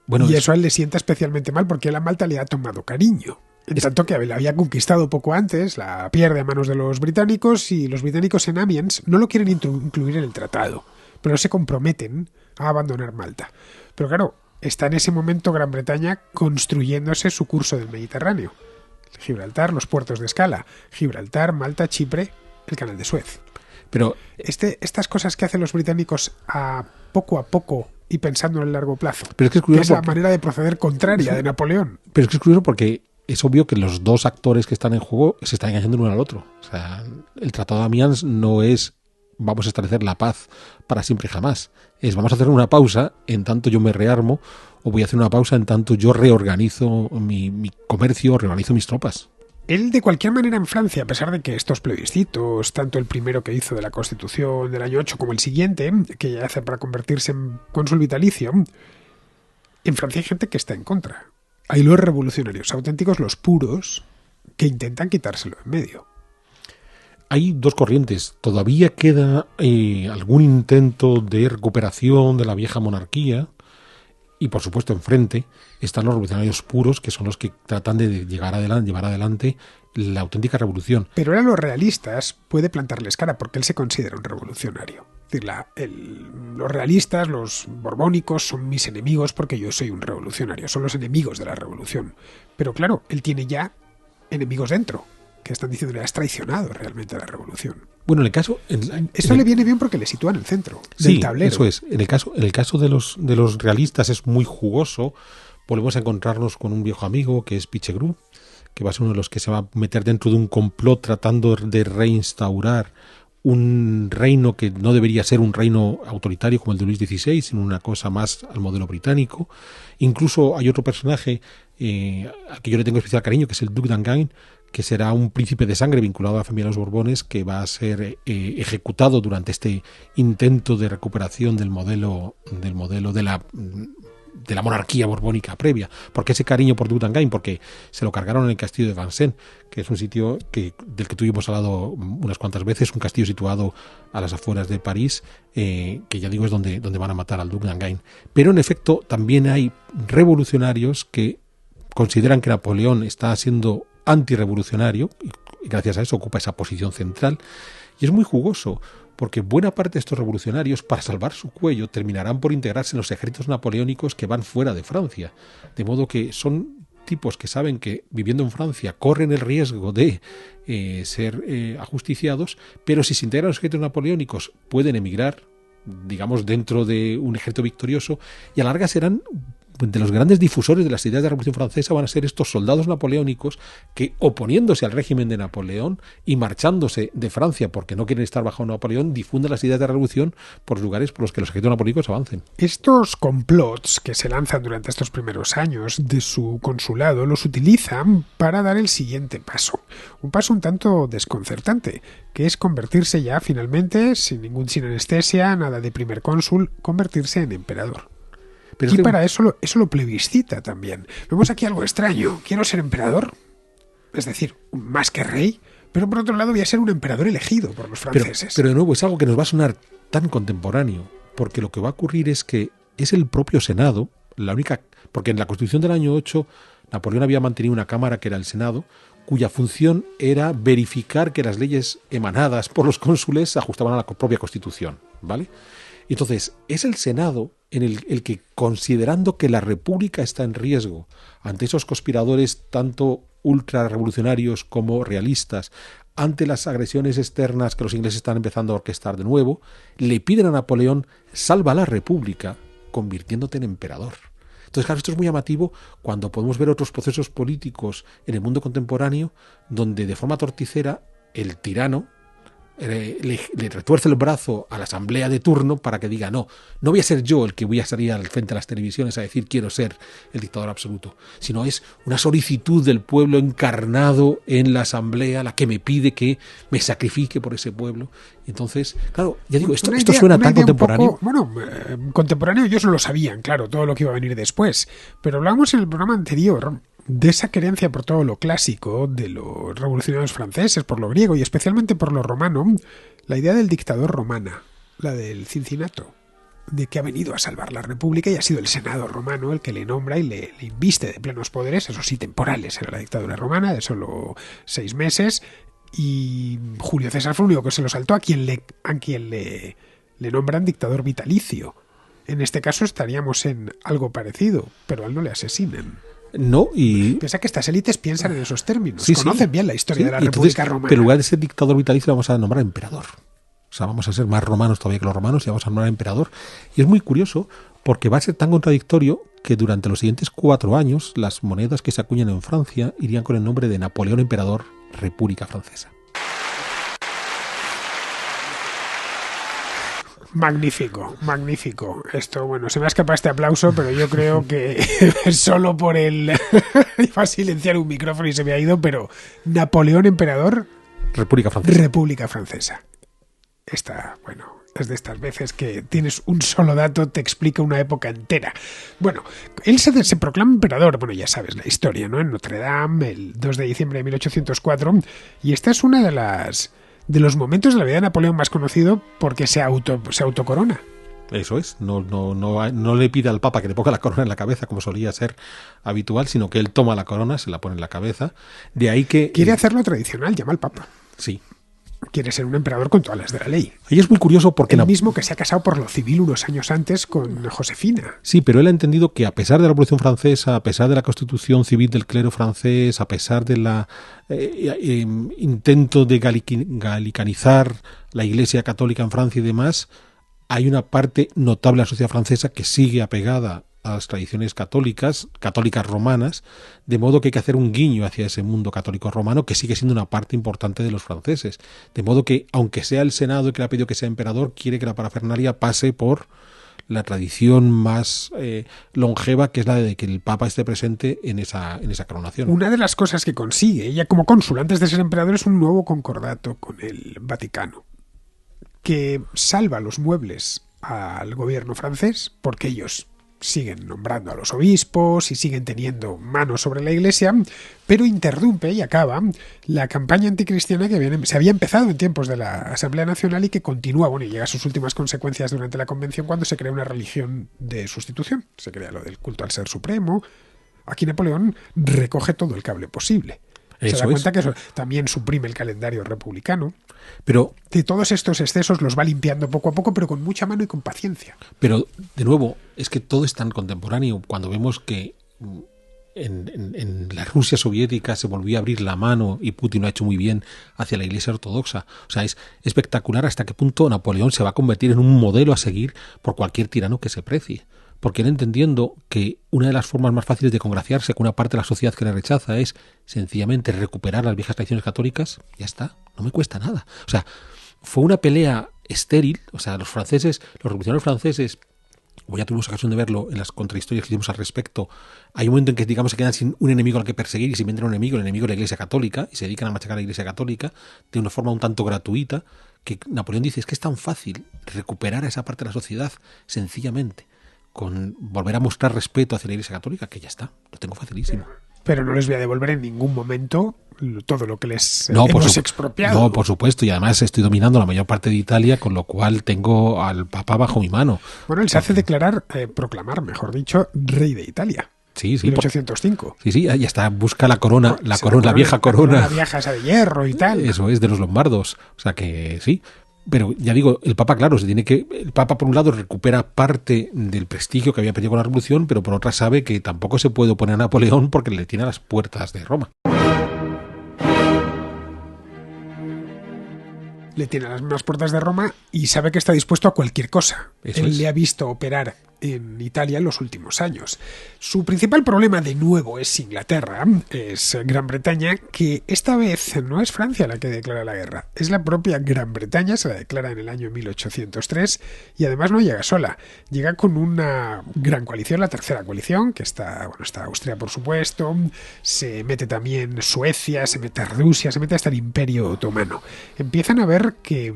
Bueno, y eso a él le sienta especialmente mal porque él a Malta le ha tomado cariño. En tanto que la había conquistado poco antes, la pierde a manos de los británicos y los británicos en Amiens no lo quieren incluir en el tratado, pero se comprometen a abandonar Malta. Pero claro, está en ese momento Gran Bretaña construyéndose su curso del Mediterráneo. Gibraltar, los puertos de escala, Gibraltar, Malta, Chipre, el canal de Suez. Pero estas cosas que hacen los británicos a poco y pensando en el largo plazo, pero es que es curioso, es la manera de proceder contraria de Napoleón. Pero es que es curioso porque es obvio que los dos actores que están en juego se están engañando el uno al otro. O sea, el Tratado de Amiens no es vamos a establecer la paz para siempre y jamás. Es vamos a hacer una pausa en tanto yo me rearmo, o voy a hacer una pausa en tanto yo reorganizo mi comercio, reorganizo mis tropas. Él, de cualquier manera, en Francia, a pesar de que estos plebiscitos, tanto el primero que hizo de la Constitución del año 8 como el siguiente, que ya hace para convertirse en cónsul vitalicio, en Francia hay gente que está en contra. Hay los revolucionarios auténticos, los puros, que intentan quitárselo en medio. hay dos corrientes. Todavía queda algún intento de recuperación de la vieja monarquía y, por supuesto, enfrente están los revolucionarios puros, que son los que tratan de llevar adelante la auténtica revolución. Pero él a los realistas puede plantarles cara porque él se considera un revolucionario. Es decir, los realistas, los borbónicos, son mis enemigos porque yo soy un revolucionario. Son los enemigos de la revolución. Pero claro, él tiene ya enemigos dentro, que están diciendo que has traicionado realmente a la revolución. Bueno, en el caso... Esto le viene bien porque le sitúa en el centro del tablero. Eso es. En el caso de los realistas es muy jugoso. Volvemos a encontrarnos con un viejo amigo que es Pichegru, que va a ser uno de los que se va a meter dentro de un complot tratando de reinstaurar un reino que no debería ser un reino autoritario como el de Luis XVI, sino una cosa más al modelo británico. Incluso hay otro personaje al que yo le tengo especial cariño, que es el Duc d'Enghien, que será un príncipe de sangre vinculado a la familia de los Borbones, que va a ser ejecutado durante este intento de recuperación del modelo de la monarquía borbónica previa. ¿Por qué ese cariño por Duc d'Enghien? Porque se lo cargaron en el castillo de Vincennes, que es un sitio del que tuvimos hablado unas cuantas veces, un castillo situado a las afueras de París, que ya digo es donde van a matar al Duc d'Enghien. Pero en efecto también hay revolucionarios que consideran que Napoleón está siendo antirrevolucionario y gracias a eso ocupa esa posición central, y es muy jugoso porque buena parte de estos revolucionarios, para salvar su cuello, terminarán por integrarse en los ejércitos napoleónicos que van fuera de Francia, de modo que son tipos que saben que viviendo en Francia corren el riesgo de ser ajusticiados, pero si se integran a los ejércitos napoleónicos pueden emigrar, digamos, dentro de un ejército victorioso, y a la larga serán de los grandes difusores de las ideas de la Revolución Francesa. Van a ser estos soldados napoleónicos que, oponiéndose al régimen de Napoleón y marchándose de Francia porque no quieren estar bajo Napoleón, difunden las ideas de la Revolución por lugares por los que los ejércitos napoleónicos avancen. Estos complots que se lanzan durante estos primeros años de su consulado los utilizan para dar el siguiente paso. Un paso un tanto desconcertante, que es convertirse ya finalmente, sin anestesia, nada de primer cónsul, convertirse en emperador. Pero y para eso lo plebiscita también. Vemos aquí algo extraño. Quiero ser emperador, es decir, más que rey, pero por otro lado voy a ser un emperador elegido por los franceses. Pero de nuevo es algo que nos va a sonar tan contemporáneo, porque lo que va a ocurrir es que es el propio Senado, porque en la Constitución del año 8 Napoleón había mantenido una cámara que era el Senado, cuya función era verificar que las leyes emanadas por los cónsules se ajustaban a la propia Constitución, ¿vale? Entonces, es el Senado en el que, considerando que la República está en riesgo ante esos conspiradores tanto ultrarrevolucionarios como realistas, ante las agresiones externas que los ingleses están empezando a orquestar de nuevo, le piden a Napoleón: salva a la República convirtiéndote en emperador. Entonces, claro, esto es muy llamativo cuando podemos ver otros procesos políticos en el mundo contemporáneo donde de forma torticera el tirano le retuerce el brazo a la asamblea de turno para que diga no voy a ser yo el que voy a salir al frente de las televisiones a decir quiero ser el dictador absoluto, sino es una solicitud del pueblo encarnado en la asamblea la que me pide que me sacrifique por ese pueblo. Entonces, claro, ya digo, esto suena tan contemporáneo. Contemporáneo ellos lo sabían, claro, todo lo que iba a venir después, pero hablábamos en el programa anterior de esa querencia por todo lo clásico de los revolucionarios franceses, por lo griego y especialmente por lo romano, la idea del dictador romana, la del Cincinato, de que ha venido a salvar la República y ha sido el Senado romano el que le nombra y le inviste de plenos poderes, eso sí, temporales. Era la dictadura romana de solo 6 meses y Julio César fue el único que se lo saltó, a quien le nombran dictador vitalicio. En este caso estaríamos en algo parecido, pero a él no le asesinan. No, y piensa que estas élites piensan en esos términos, conocen bien la historia de la República Romana. Pero en lugar de ser dictador vitalicio vamos a nombrar emperador. O sea, vamos a ser más romanos todavía que los romanos y vamos a nombrar emperador. Y es muy curioso porque va a ser tan contradictorio que durante los siguientes 4 años las monedas que se acuñan en Francia irían con el nombre de Napoleón Emperador, República Francesa. Magnífico, magnífico. Esto, bueno, se me ha escapado este aplauso, pero yo creo que solo por el... iba a silenciar un micrófono y se me ha ido, pero Napoleón Emperador... República Francesa. República Francesa. Esta, bueno, es de estas veces que tienes un solo dato, te explica una época entera. Bueno, él se proclama emperador, bueno, ya sabes la historia, ¿no? En Notre Dame, el 2 de diciembre de 1804, y esta es una de de los momentos de la vida de Napoleón más conocido porque se autocorona. Eso es, no le pide al Papa que le ponga la corona en la cabeza como solía ser habitual, sino que él toma la corona, se la pone en la cabeza. De ahí que... Quiere hacerlo tradicional, llama al Papa. Sí. Quiere ser un emperador con todas las de la ley. Y es muy curioso porque... El mismo que se ha casado por lo civil unos años antes con Josefina. Sí, pero él ha entendido que a pesar de la Revolución Francesa, a pesar de la constitución civil del clero francés, a pesar de la intento de galicanizar la Iglesia católica en Francia y demás, hay una parte notable de la sociedad francesa que sigue apegada a las tradiciones católicas romanas, de modo que hay que hacer un guiño hacia ese mundo católico romano que sigue siendo una parte importante de los franceses. De modo que, aunque sea el Senado el que le ha pedido que sea emperador, quiere que la parafernalia pase por la tradición más longeva, que es la de que el Papa esté presente en esa coronación. Una de las cosas que consigue ella como cónsul antes de ser emperador es un nuevo concordato con el Vaticano, que salva los muebles al gobierno francés porque ellos siguen nombrando a los obispos y siguen teniendo mano sobre la Iglesia, pero interrumpe y acaba la campaña anticristiana que se había empezado en tiempos de la Asamblea Nacional y que continúa, y llega a sus últimas consecuencias durante la Convención cuando se crea una religión de sustitución. Se crea lo del culto al Ser Supremo. Aquí Napoleón recoge todo el cable posible. Se da cuenta que eso también suprime el calendario republicano. Pero que todos estos excesos los va limpiando poco a poco, pero con mucha mano y con paciencia. Pero, de nuevo, es que todo es tan contemporáneo. Cuando vemos que en la Rusia soviética se volvió a abrir la mano y Putin lo ha hecho muy bien hacia la Iglesia ortodoxa. O sea, es espectacular hasta qué punto Napoleón se va a convertir en un modelo a seguir por cualquier tirano que se precie. Porque él, entendiendo que una de las formas más fáciles de congraciarse con una parte de la sociedad que le rechaza es sencillamente recuperar las viejas tradiciones católicas, ya está, no me cuesta nada. O sea, fue una pelea estéril. O sea, los revolucionarios franceses, como ya tuvimos ocasión de verlo en las contrahistorias que hicimos al respecto, hay un momento en que, digamos, se quedan sin un enemigo al que perseguir y se inventan un enemigo, el enemigo de la Iglesia Católica, y se dedican a machacar a la Iglesia Católica de una forma un tanto gratuita, que Napoleón dice, es que es tan fácil recuperar a esa parte de la sociedad sencillamente con volver a mostrar respeto hacia la Iglesia Católica, que ya está, lo tengo facilísimo. Pero no les voy a devolver en ningún momento todo lo que les hemos expropiado. No, por supuesto, y además estoy dominando la mayor parte de Italia, con lo cual tengo al Papa bajo mi mano. Bueno, él se hace proclamar, mejor dicho, rey de Italia. Sí, 1805. Sí, ya está, busca la corona, la vieja corona. La vieja esa de hierro y tal. Eso es, de los lombardos. O sea que sí. Pero ya digo, el Papa, claro, el Papa por un lado recupera parte del prestigio que había perdido con la Revolución, pero por otra sabe que tampoco se puede oponer a Napoleón porque le tiene a las puertas de Roma. Le tiene a las mismas puertas de Roma y sabe que está dispuesto a cualquier cosa. Él le ha visto operar en Italia en los últimos años. Su principal problema, de nuevo, es Inglaterra, es Gran Bretaña, que esta vez no es Francia la que declara la guerra, es la propia Gran Bretaña, se la declara en el año 1803 y además no llega sola, llega con una gran coalición, la tercera coalición, que está Austria, por supuesto, se mete también Suecia, se mete Rusia, se mete hasta el Imperio Otomano. Empiezan a ver que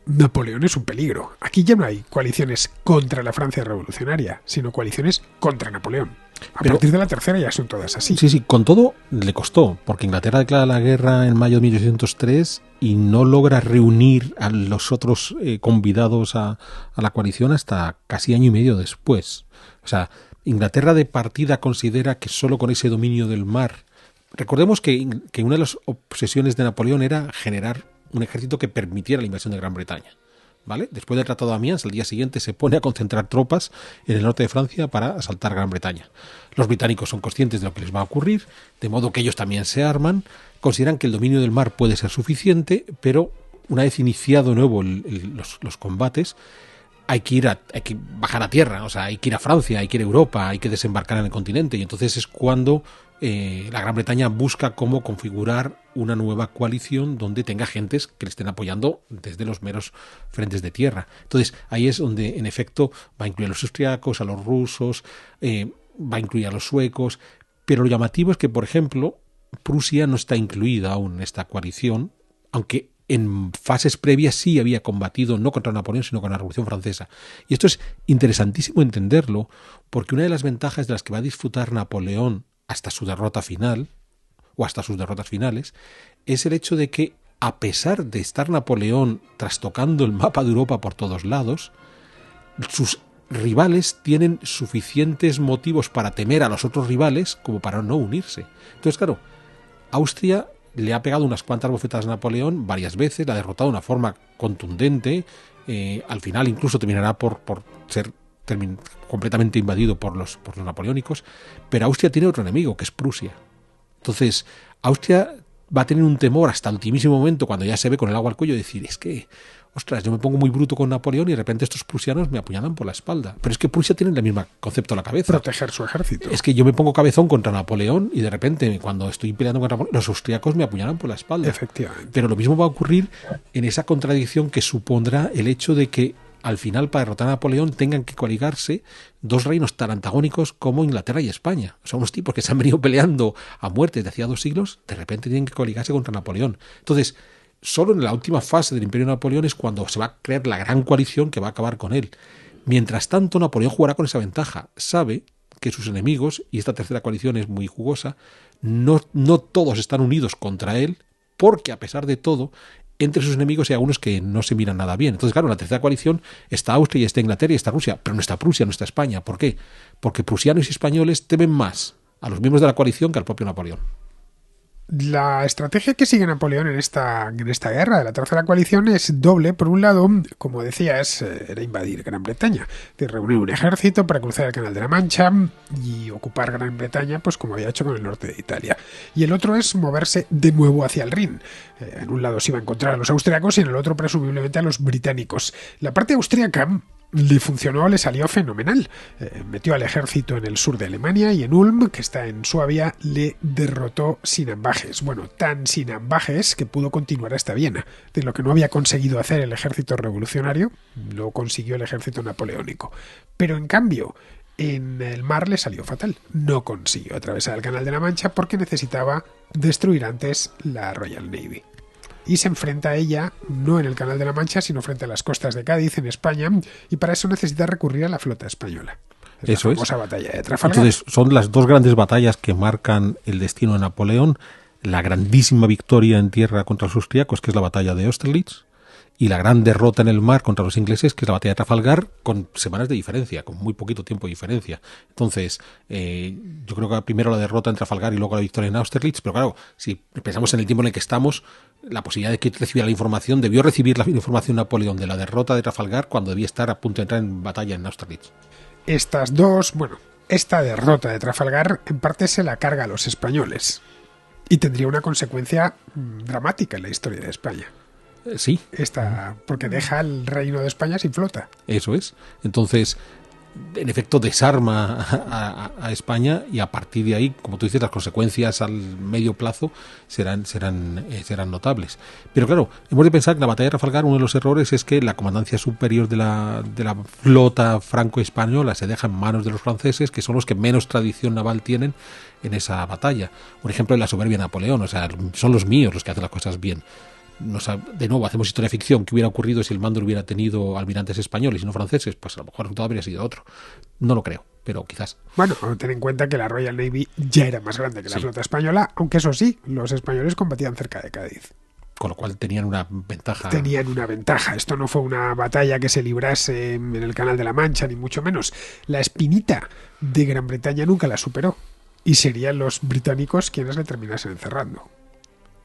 Napoleón es un peligro. Aquí ya no hay coaliciones contra la Francia revolucionaria, sino coaliciones contra Napoleón. A partir de la tercera ya son todas así. Sí, con todo le costó, porque Inglaterra declara la guerra en mayo de 1803 y no logra reunir a los otros convidados a la coalición hasta casi año y medio después. O sea, Inglaterra de partida considera que solo con ese dominio del mar... Recordemos que una de las obsesiones de Napoleón era generar un ejército que permitiera la invasión de Gran Bretaña, ¿vale? Después del Tratado de Amiens, al día siguiente se pone a concentrar tropas en el norte de Francia para asaltar Gran Bretaña. Los británicos son conscientes de lo que les va a ocurrir, de modo que ellos también se arman, consideran que el dominio del mar puede ser suficiente, pero una vez iniciado de nuevo los combates, hay que bajar a tierra, o sea, hay que ir a Francia, hay que ir a Europa, hay que desembarcar en el continente, y entonces es cuando la Gran Bretaña busca cómo configurar una nueva coalición donde tenga gentes que le estén apoyando desde los meros frentes de tierra. Entonces ahí es donde en efecto va a incluir a los austriacos, a los rusos, va a incluir a los suecos, pero lo llamativo es que, por ejemplo, Prusia no está incluida aún en esta coalición, aunque en fases previas sí había combatido no contra Napoleón sino con la Revolución Francesa. Y esto es interesantísimo entenderlo, porque una de las ventajas de las que va a disfrutar Napoleón hasta su derrota final, o hasta sus derrotas finales, es el hecho de que a pesar de estar Napoleón trastocando el mapa de Europa por todos lados, sus rivales tienen suficientes motivos para temer a los otros rivales como para no unirse. Entonces, claro, Austria le ha pegado unas cuantas bofetadas a Napoleón varias veces, la ha derrotado de una forma contundente, al final incluso terminará por ser completamente invadido por los napoleónicos, pero Austria tiene otro enemigo, que es Prusia. Entonces, Austria va a tener un temor hasta el ultimísimo momento, cuando ya se ve con el agua al cuello, decir, es que, ostras, yo me pongo muy bruto con Napoleón y de repente estos prusianos me apuñalan por la espalda. Pero es que Prusia tiene el mismo concepto en la cabeza. Proteger su ejército. Es que yo me pongo cabezón contra Napoleón y de repente, cuando estoy peleando contra Napoleón, los austriacos me apuñalan por la espalda. Efectivamente. Pero lo mismo va a ocurrir en esa contradicción que supondrá el hecho de que al final, para derrotar a Napoleón, tengan que coaligarse dos reinos tan antagónicos como Inglaterra y España. O sea, unos tipos que se han venido peleando a muerte desde hacía 2 siglos, de repente tienen que coaligarse contra Napoleón. Entonces, solo en la última fase del Imperio de Napoleón es cuando se va a crear la gran coalición que va a acabar con él. Mientras tanto, Napoleón jugará con esa ventaja. Sabe que sus enemigos, y esta tercera coalición es muy jugosa, no todos están unidos contra él, porque a pesar de todo, entre sus enemigos hay algunos que no se miran nada bien. Entonces, claro, en la tercera coalición está Austria y está Inglaterra y está Rusia, pero no está Prusia, no está España. ¿Por qué? Porque prusianos y españoles temen más a los miembros de la coalición que al propio Napoleón. La estrategia que sigue Napoleón en esta guerra de la tercera coalición es doble. Por un lado, como decías, era invadir Gran Bretaña, de reunir un ejército para cruzar el Canal de la Mancha y ocupar Gran Bretaña, pues como había hecho con el norte de Italia. Y el otro es moverse de nuevo hacia el Rin. En un lado se iba a encontrar a los austriacos y en el otro presumiblemente a los británicos. La parte austríaca le funcionó, le salió fenomenal. Metió al ejército en el sur de Alemania y en Ulm, que está en Suabia, le derrotó sin ambajes. Bueno, tan sin ambajes que pudo continuar hasta Viena. De lo que no había conseguido hacer el ejército revolucionario, lo consiguió el ejército napoleónico. Pero en cambio, en el mar le salió fatal. No consiguió atravesar el Canal de la Mancha porque necesitaba destruir antes la Royal Navy. Y se enfrenta a ella no en el Canal de la Mancha, sino frente a las costas de Cádiz, en España, y para eso necesita recurrir a la flota española. Es la famosa batalla de Trafalgar. Entonces, son las dos grandes batallas que marcan el destino de Napoleón: la grandísima victoria en tierra contra los austriacos, que es la batalla de Austerlitz, y la gran derrota en el mar contra los ingleses, que es la batalla de Trafalgar, con semanas de diferencia, con muy poquito tiempo de diferencia. Entonces, yo creo que primero la derrota en Trafalgar y luego la victoria en Austerlitz, pero claro, si pensamos en el tiempo en el que estamos, la posibilidad de que recibiera la información, debió recibir la información Napoleón de la derrota de Trafalgar cuando debía estar a punto de entrar en batalla en Austerlitz. Esta derrota de Trafalgar en parte se la carga a los españoles y tendría una consecuencia dramática en la historia de España. Sí. Porque deja el reino de España sin flota. Eso es. Entonces, en efecto, desarma a España y a partir de ahí, como tú dices, las consecuencias al medio plazo serán notables. Pero claro, hemos de pensar que la batalla de Trafalgar, uno de los errores es que la comandancia superior de la flota franco-española se deja en manos de los franceses, que son los que menos tradición naval tienen en esa batalla. Por ejemplo, en la soberbia de Napoleón, o sea, son los míos los que hacen las cosas bien. De nuevo, hacemos historia ficción. ¿Qué hubiera ocurrido si el mando hubiera tenido almirantes españoles y no franceses? Pues a lo mejor el resultado habría sido otro. No lo creo, pero quizás. Bueno, ten en cuenta que la Royal Navy ya era más grande que la flota española, aunque eso sí, los españoles combatían cerca de Cádiz. Con lo cual tenían una ventaja. Esto no fue una batalla que se librase en el Canal de la Mancha, ni mucho menos. La espinita de Gran Bretaña nunca la superó. Y serían los británicos quienes le terminasen encerrando.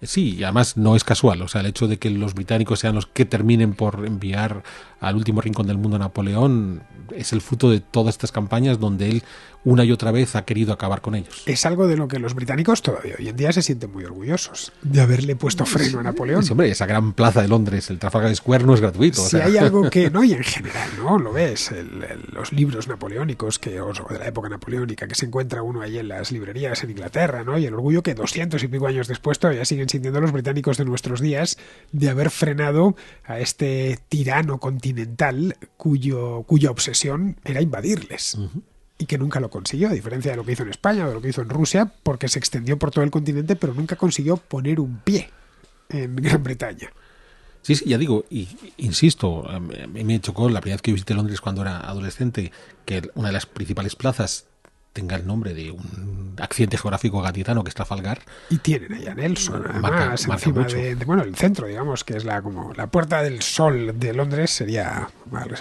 Sí, y además no es casual, o sea, el hecho de que los británicos sean los que terminen por enviar al último rincón del mundo a Napoleón es el fruto de todas estas campañas donde él una y otra vez ha querido acabar con ellos. Es algo de lo que los británicos todavía hoy en día se sienten muy orgoosos, de haberle puesto freno a Napoleón. Sí, hombre, esa gran plaza de Londres, el Trafalgar Square, no es gratuito. Si hay algo que, no, y en general, ¿no? Lo ves, los libros napoleónicos o de la época napoleónica que se encuentra uno ahí en las librerías en Inglaterra, ¿no? Y el orgullo que 200 y pico años después todavía siguen sintiendo los británicos de nuestros días de haber frenado a este tirano continental cuya obsesión era invadirles. Uh-huh. Y que nunca lo consiguió, a diferencia de lo que hizo en España o de lo que hizo en Rusia, porque se extendió por todo el continente, pero nunca consiguió poner un pie en Gran Bretaña. Sí, ya digo, y insisto, a mí me chocó la primera vez que visité Londres cuando era adolescente, que una de las principales plazas tenga el nombre de un accidente geográfico gaditano que es Trafalgar. Y tienen ahí a Nelson, además, marca encima mucho. bueno, el centro, digamos, que es como la Puerta del Sol de Londres, sería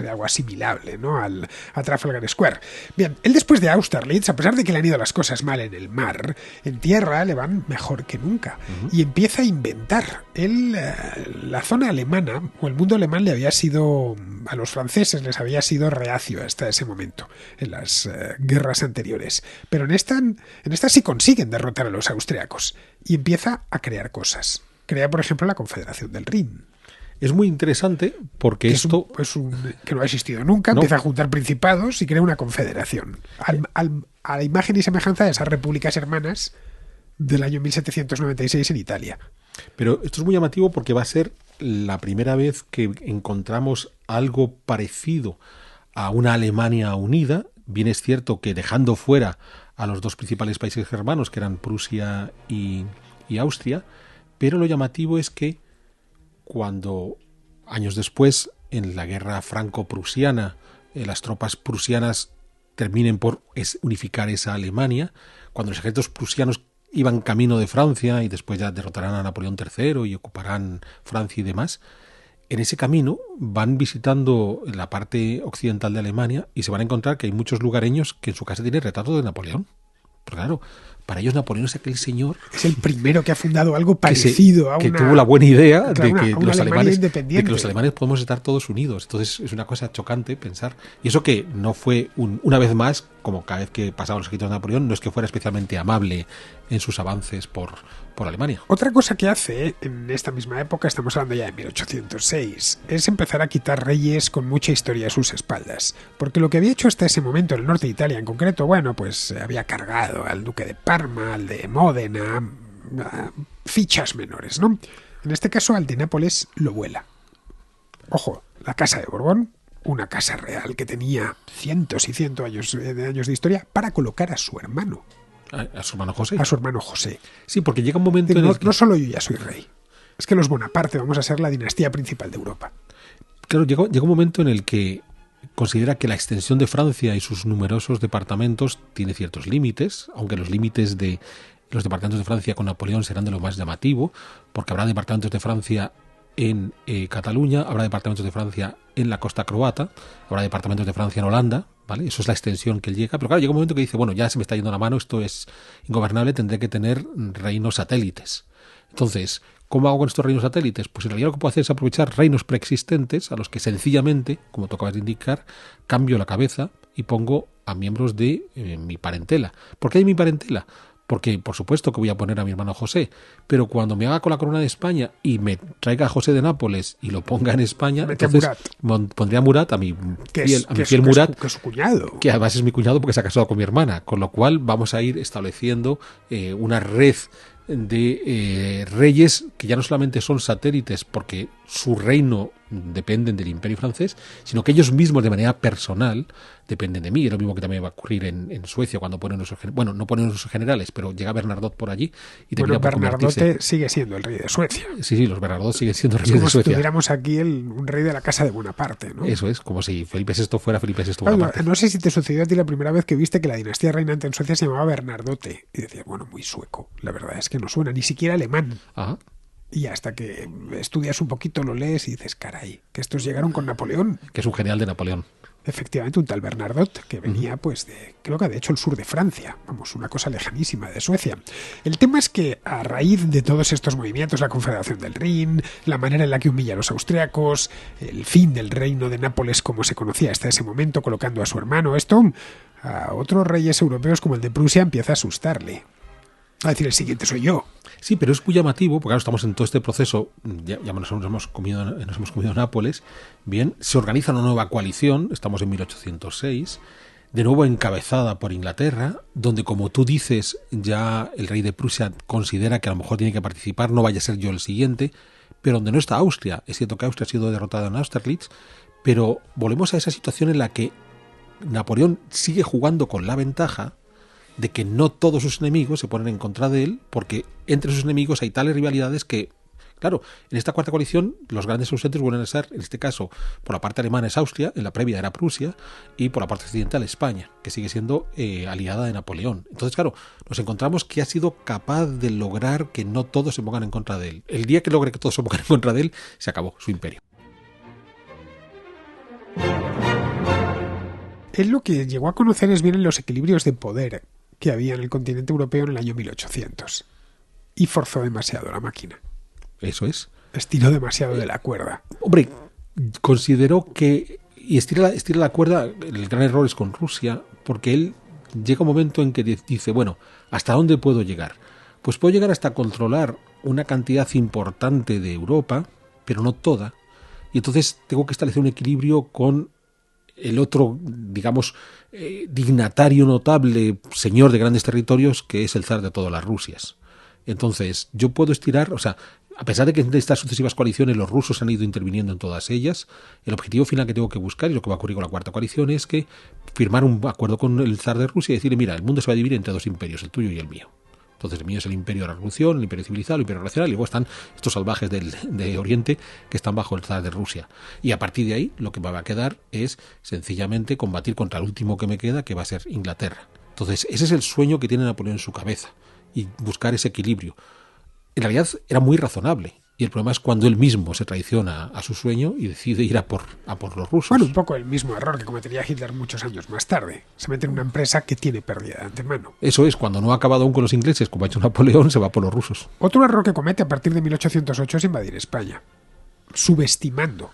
algo asimilable, ¿no? A Trafalgar Square. Bien, él después de Austerlitz, a pesar de que le han ido las cosas mal en el mar, en tierra le van mejor que nunca. Y empieza a inventar. Él, la zona alemana, o el mundo alemán le había sido, a los franceses les había sido reacio hasta ese momento, en las guerras anteriores. Pero en esta sí consiguen derrotar a los austriacos y empieza a crear cosas. Crea, por ejemplo, la Confederación del Rin. Es muy interesante porque Que esto... que no ha existido nunca, No. empieza a juntar principados y crea una confederación. A la imagen y semejanza de esas repúblicas hermanas del año 1796 en Italia. Pero esto es muy llamativo porque va a ser la primera vez que encontramos algo parecido a una Alemania unida. Bien es cierto que dejando fuera a los dos principales países germanos, que eran Prusia y Austria, pero lo llamativo es que cuando años después, en la guerra franco-prusiana, las tropas prusianas terminen por unificar esa Alemania, cuando los ejércitos prusianos iban camino de Francia y después ya derrotarán a Napoleón III y ocuparán Francia y demás, en ese camino van visitando la parte occidental de Alemania y se van a encontrar que hay muchos lugareños que en su casa tienen retrato de Napoleón. Pero claro, para ellos Napoleón es aquel señor Es el primero que ha fundado algo parecido a que una... tuvo la buena idea claro, de que a una los Alemania alemanes independiente. podemos estar todos unidos. Entonces es una cosa chocante pensar. Y eso que no fue una vez más, como cada vez que pasaban los ejércitos de Napoleón, no es que fuera especialmente amable en sus avances por Alemania. Otra cosa que hace en esta misma época, estamos hablando ya de 1806, es empezar a quitar reyes con mucha historia a sus espaldas. Porque lo que había hecho hasta ese momento en el norte de Italia en concreto, bueno, pues había cargado al duque de Parma, al de Módena, fichas menores, ¿no? En este caso al de Nápoles lo vuela. Ojo, la casa de Borbón, una casa real que tenía cientos y cientos de años de historia, para colocar a su hermano. A su hermano José. A su hermano José. Sí, porque llega un momento en el que... No solo yo ya soy rey. Es que los Bonaparte vamos a ser la dinastía principal de Europa. Claro, llega un momento en el que considera que la extensión de Francia y sus numerosos departamentos tiene ciertos límites, aunque los límites de los departamentos de Francia con Napoleón serán de lo más llamativo, porque habrá departamentos de Francia en Cataluña, habrá departamentos de Francia en la costa croata, habrá departamentos de Francia en Holanda, ¿vale? Eso es la extensión que él llega. Pero claro, llega un momento que dice, bueno, ya se me está yendo la mano, esto es ingobernable, tendré que tener reinos satélites. Entonces, ¿cómo hago con estos reinos satélites? Pues en realidad lo que puedo hacer es aprovechar reinos preexistentes a los que sencillamente, como tú acabas de indicar, cambio la cabeza y pongo a miembros de mi parentela. ¿Por qué hay mi parentela? Porque, por supuesto, que voy a poner a mi hermano José, pero cuando me haga con la corona de España y me traiga a José de Nápoles y lo ponga en España, Mete entonces pondría a Murat, a mi fiel Murat, que es su cuñado. que además es mi cuñado porque se ha casado con mi hermana, con lo cual vamos a ir estableciendo una red de reyes que ya no solamente son satélites porque su reino dependen del Imperio francés, sino que ellos mismos de manera personal dependen de mí. Es lo mismo que también va a ocurrir en Suecia cuando ponen no ponen sus generales, pero llega Bernadotte por allí y termina por convertirse. Bernadotte sigue siendo el rey de Suecia. Sí, los Bernadotte siguen siendo reyes como de Suecia. Si tuviéramos aquí un rey de la casa de Bonaparte, ¿no? Eso es, como si Felipe VI fuera Felipe VI Claro, Bonaparte. no sé si te sucedió a ti la primera vez que viste que la dinastía reinante en Suecia se llamaba Bernadotte. Y decías, bueno, muy sueco. La verdad es que no suena ni siquiera alemán. Ajá. Y hasta que estudias un poquito, lo lees y dices, caray, que estos llegaron con Napoleón. Que es un general de Napoleón. Efectivamente, un tal Bernadotte, que venía pues creo que de hecho el sur de Francia, vamos, una cosa lejanísima de Suecia. El tema es que a raíz de todos estos movimientos, la Confederación del Rin, la manera en la que humilla a los austriacos, el fin del reino de Nápoles como se conocía hasta ese momento, colocando a su hermano, esto a otros reyes europeos como el de Prusia empieza a asustarle. A decir, el siguiente soy yo. Sí, pero es muy llamativo, porque claro, estamos en todo este proceso, ya nos hemos comido Nápoles, bien, se organiza una nueva coalición, estamos en 1806, de nuevo encabezada por Inglaterra, donde, como tú dices, ya el rey de Prusia considera que a lo mejor tiene que participar, no vaya a ser yo el siguiente, pero donde no está Austria. Es cierto que Austria ha sido derrotada en Austerlitz, pero volvemos a esa situación en la que Napoleón sigue jugando con la ventaja de que no todos sus enemigos se ponen en contra de él, porque entre sus enemigos hay tales rivalidades que Claro, en esta cuarta coalición los grandes ausentes vuelven a ser, en este caso, por la parte alemana es Austria, en la previa era Prusia, y por la parte occidental España, que sigue siendo aliada de Napoleón. Entonces, claro, nos encontramos que ha sido capaz de lograr que no todos se pongan en contra de él. El día que logre que todos se pongan en contra de él, se acabó su imperio. Él lo que llegó a conocer es bien los equilibrios de poder que había en el continente europeo en el año 1800. Y forzó demasiado la máquina. Eso es. Estiró demasiado de la cuerda. Hombre, consideró que... Y estira la cuerda, el gran error es con Rusia, porque él llega un momento en que dice, bueno, ¿hasta dónde puedo llegar? Pues puedo llegar hasta controlar una cantidad importante de Europa, pero no toda. Y entonces tengo que establecer un equilibrio con el otro, digamos, dignatario notable, señor de grandes territorios, que es el zar de todas las Rusias. Entonces, yo puedo estirar, o sea, a pesar de que en estas sucesivas coaliciones los rusos han ido interviniendo en todas ellas, el objetivo final que tengo que buscar, y lo que va a ocurrir con la cuarta coalición, es que firmar un acuerdo con el zar de Rusia y decirle, mira, el mundo se va a dividir entre dos imperios, el tuyo y el mío. Entonces el mío es el imperio de la revolución, el imperio civilizado, el imperio racional, y luego están estos salvajes de Oriente que están bajo el zar de Rusia. Y a partir de ahí lo que me va a quedar es sencillamente combatir contra el último que me queda, que va a ser Inglaterra. Entonces ese es el sueño que tiene Napoleón en su cabeza, y buscar ese equilibrio. En realidad era muy razonable. Y el problema es cuando él mismo se traiciona a su sueño y decide ir a por los rusos. Bueno, un poco el mismo error que cometería Hitler muchos años más tarde. Se mete en una empresa que tiene pérdida de antemano. Eso es, cuando no ha acabado aún con los ingleses, como ha hecho Napoleón, se va por los rusos. Otro error que comete a partir de 1808 es invadir España, subestimando.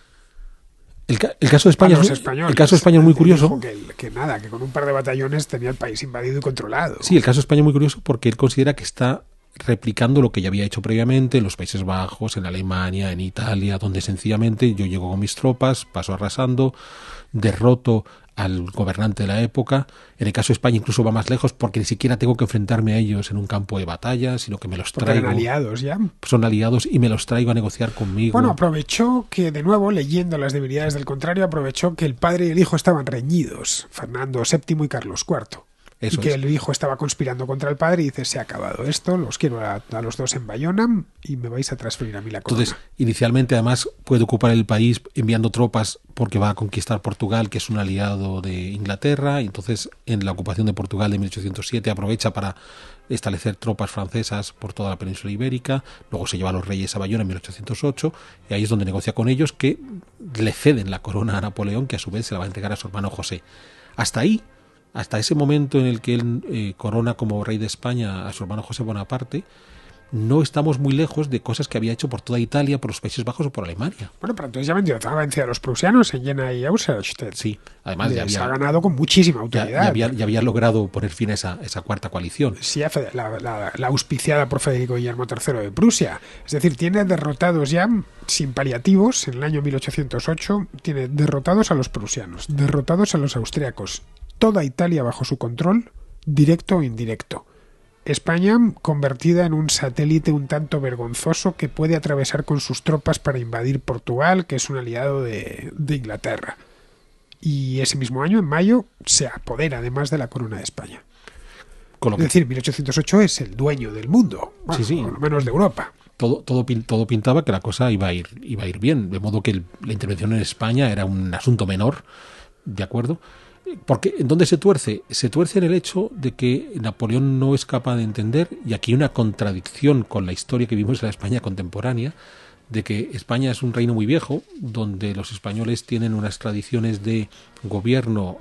El caso de España, el caso de España es muy curioso. Que con un par de batallones tenía el país invadido y controlado. Sí, el caso de España es muy curioso porque él considera que está replicando lo que ya había hecho previamente en los Países Bajos, en Alemania, en Italia, donde sencillamente yo llego con mis tropas, paso arrasando, derroto al gobernante de la época. En el caso de España incluso va más lejos porque ni siquiera tengo que enfrentarme a ellos en un campo de batalla, sino que me los traigo. Son aliados ya. Son aliados y me los traigo a negociar conmigo. Bueno, aprovechó que, de nuevo, leyendo las debilidades del contrario, aprovechó que el padre y el hijo estaban reñidos, Fernando VII y Carlos IV. Eso y que el hijo estaba conspirando contra el padre y dice, se ha acabado esto, los quiero a los dos en Bayona y me vais a transferir a mí la corona. Entonces, inicialmente además puede ocupar el país enviando tropas porque va a conquistar Portugal, que es un aliado de Inglaterra, y entonces en la ocupación de Portugal de 1807 aprovecha para establecer tropas francesas por toda la península ibérica, luego se lleva a los reyes a Bayona en 1808, y ahí es donde negocia con ellos que le ceden la corona a Napoleón, que a su vez se la va a entregar a su hermano José. Hasta ese momento en el que él corona como rey de España a su hermano José Bonaparte, no estamos muy lejos de cosas que había hecho por toda Italia, por los Países Bajos o por Alemania. Bueno, pero entonces ya ha vencido a los prusianos en Jena y Austerlitz. Sí, además ha ganado con muchísima autoridad. Ya había logrado poner fin a esa cuarta coalición. Sí, la auspiciada por Federico Guillermo III de Prusia. Es decir, tiene derrotados ya, sin paliativos, en el año 1808, tiene derrotados a los prusianos, derrotados a los austriacos, toda Italia bajo su control, directo o indirecto. España convertida en un satélite un tanto vergonzoso que puede atravesar con sus tropas para invadir Portugal, que es un aliado de Inglaterra. Y ese mismo año, en mayo, se apodera además de la corona de España. Es decir, 1808 es el dueño del mundo, bueno, sí. Por lo menos de Europa. Todo pintaba que la cosa iba a ir bien, de modo que la intervención en España era un asunto menor, ¿de acuerdo? Porque ¿en dónde se tuerce? Se tuerce en el hecho de que Napoleón no es capaz de entender, y aquí hay una contradicción con la historia que vimos en la España contemporánea, de que España es un reino muy viejo, donde los españoles tienen unas tradiciones de gobierno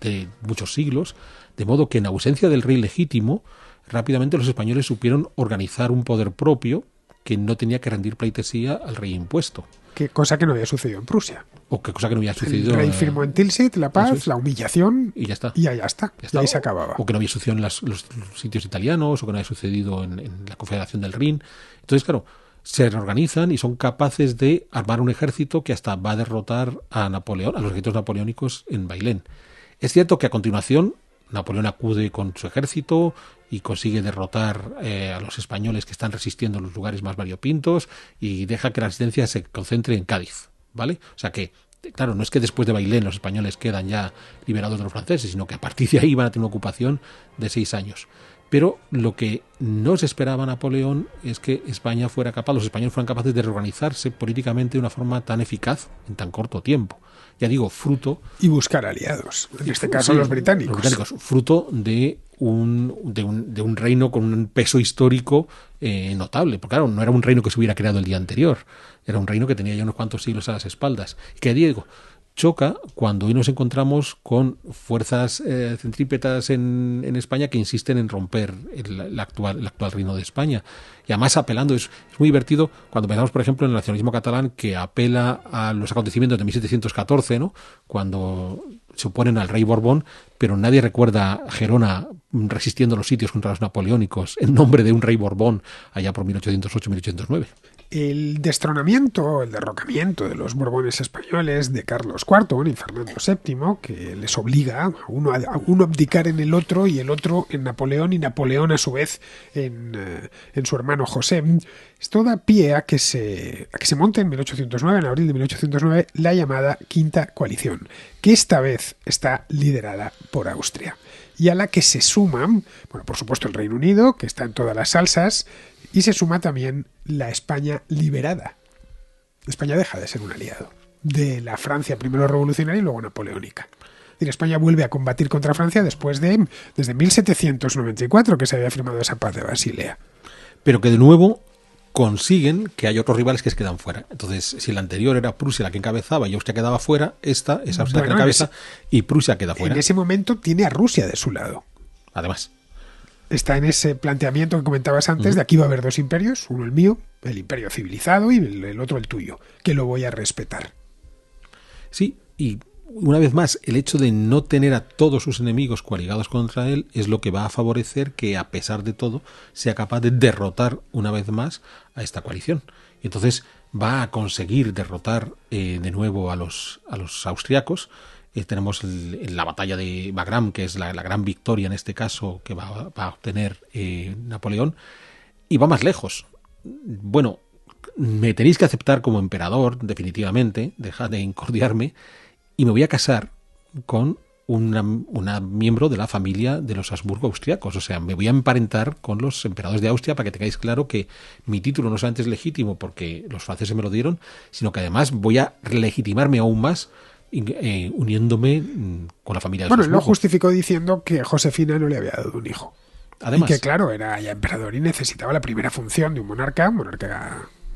de muchos siglos, de modo que en ausencia del rey legítimo, rápidamente los españoles supieron organizar un poder propio que no tenía que rendir pleitesía al rey impuesto. ¿Qué cosa que no había sucedido en Prusia? O qué cosa que no había sucedido. El rey firmó en Tilsit la paz, la humillación, y ya está. Y ya está. Y ahí se acababa. O que no había sucedido en los sitios italianos, o que no había sucedido en la Confederación del Rin. Entonces, claro, se reorganizan y son capaces de armar un ejército que hasta va a derrotar a Napoleón, a los ejércitos napoleónicos en Bailén. Es cierto que a continuación Napoleón acude con su ejército y consigue derrotar a los españoles que están resistiendo en los lugares más variopintos y deja que la resistencia se concentre en Cádiz, ¿vale? O sea que, claro, no es que después de Bailén los españoles quedan ya liberados de los franceses, sino que a partir de ahí van a tener una ocupación de 6 años. Pero lo que no se esperaba Napoleón es que España fuera capaz, los españoles fueran capaces de reorganizarse políticamente de una forma tan eficaz en tan corto tiempo. Ya digo, fruto... Y buscar aliados, en este caso los británicos. Los británicos, fruto de un reino con un peso histórico notable. Porque claro, no era un reino que se hubiera creado el día anterior, era un reino que tenía ya unos cuantos siglos a las espaldas. Y que, digo, choca cuando hoy nos encontramos con fuerzas centrípetas en España que insisten en romper el actual reino de España. Y además apelando, es muy divertido cuando pensamos, por ejemplo, en el nacionalismo catalán, que apela a los acontecimientos de 1714, ¿no? Cuando se oponen al rey Borbón, pero nadie recuerda a Gerona resistiendo los sitios contra los napoleónicos en nombre de un rey Borbón allá por 1808-1809. El destronamiento, el derrocamiento de los Borbones españoles de Carlos IV y Fernando VII, que les obliga a uno abdicar en el otro y el otro en Napoleón y Napoleón a su vez en su hermano José, esto da pie a que se monte en 1809, en abril de 1809, la llamada Quinta Coalición, que esta vez está liderada por Austria y a la que se suman, bueno, por supuesto el Reino Unido, que está en todas las salsas, y se suma también la España liberada. España deja de ser un aliado de la Francia primero revolucionaria y luego napoleónica. Es decir, España vuelve a combatir contra Francia desde 1794 que se había firmado esa paz de Basilea. Pero que de nuevo consiguen que hay otros rivales que se quedan fuera. Entonces, si la anterior era Prusia la que encabezaba y Austria quedaba fuera, esta es Austria la que encabeza y Prusia queda fuera. En ese momento tiene a Rusia de su lado. Además. Está en ese planteamiento que comentabas antes, de aquí va a haber dos imperios, uno el mío, el imperio civilizado, y el otro el tuyo, que lo voy a respetar. Sí, y una vez más, el hecho de no tener a todos sus enemigos coaligados contra él es lo que va a favorecer que, a pesar de todo, sea capaz de derrotar una vez más a esta coalición. Y entonces va a conseguir derrotar de nuevo a los austriacos. Tenemos la batalla de Wagram, que es la gran victoria en este caso que va a obtener Napoleón, y va más lejos. Bueno, me tenéis que aceptar como emperador, definitivamente, dejad de incordiarme, y me voy a casar con una miembro de la familia de los Habsburgo austriacos. O sea, me voy a emparentar con los emperadores de Austria para que tengáis claro que mi título no solamente es legítimo porque los franceses me lo dieron, sino que además voy a legitimarme aún más uniéndome con la familia de Bueno, Habsburgo. él lo justificó diciendo que Josefina no le había dado un hijo. Además, y que, claro, era ya emperador y necesitaba la primera función de un monarca.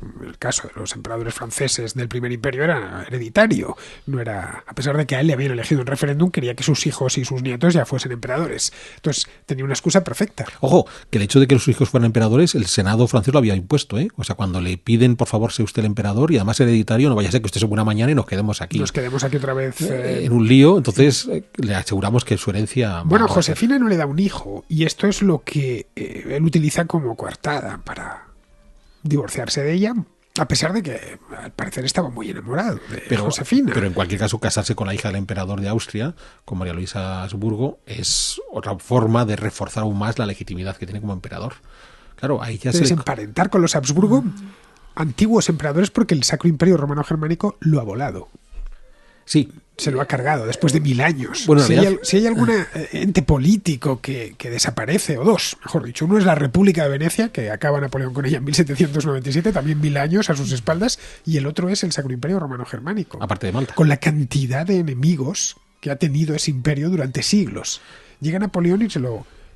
En el caso de los emperadores franceses del primer imperio, era hereditario. No era, a pesar de que a él le habían elegido en referéndum, quería que sus hijos y sus nietos ya fuesen emperadores. Entonces tenía una excusa perfecta. Ojo, que el hecho de que sus hijos fueran emperadores, el Senado francés lo había impuesto, ¿eh? O sea, cuando le piden, por favor, sea usted el emperador y además hereditario, no vaya a ser que usted se buena mañana y nos quedemos aquí. Nos quedemos aquí otra vez. En un lío, entonces le aseguramos que su herencia... Bueno, Josefina no le da un hijo y esto es lo que él utiliza como coartada para divorciarse de ella. A pesar de que, al parecer, estaba muy enamorado de Josefina. Pero en cualquier caso, casarse con la hija del emperador de Austria, con María Luisa Habsburgo, es otra forma de reforzar aún más la legitimidad que tiene como emperador. Claro, ahí ya se emparentar con los Habsburgo, antiguos emperadores, porque el Sacro Imperio Romano Germánico lo ha volado. Sí. Se lo ha cargado después de 1000 años. Bueno, si hay algún ente político que desaparece, o dos, mejor dicho, uno es la República de Venecia, que acaba Napoleón con ella en 1797, también 1000 años a sus espaldas, y el otro es el Sacro Imperio Romano Germánico. Aparte de Malta. Con la cantidad de enemigos que ha tenido ese imperio durante siglos. Llega Napoleón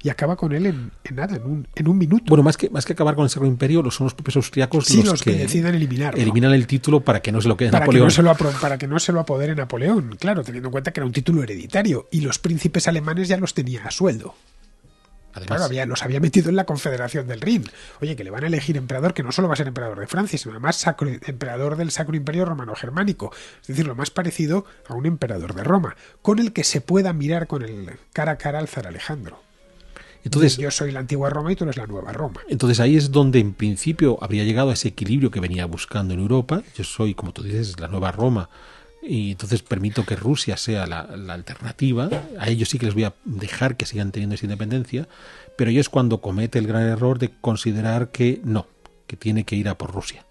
y acaba con él en un minuto. Bueno, más que acabar con el Sacro Imperio, son los propios austriacos los que deciden eliminarlo. Eliminan el título para que no se lo quede Napoleón. Para que no se lo apodere Napoleón, claro, teniendo en cuenta que era un título hereditario y los príncipes alemanes ya los tenía a sueldo. Además, claro, los había metido en la Confederación del Rin. Oye, que le van a elegir emperador, que no solo va a ser emperador de Francia, sino además emperador del Sacro Imperio Romano Germánico. Es decir, lo más parecido a un emperador de Roma, con el que se pueda mirar con el cara a cara al zar Alejandro. Entonces, yo soy la antigua Roma y tú eres la nueva Roma. Entonces ahí es donde en principio habría llegado a ese equilibrio que venía buscando en Europa. Yo soy, como tú dices, la nueva Roma y entonces permito que Rusia sea la alternativa. A ellos sí que les voy a dejar que sigan teniendo esa independencia, pero ellos es cuando comete el gran error de considerar que no, que tiene que ir a por Rusia.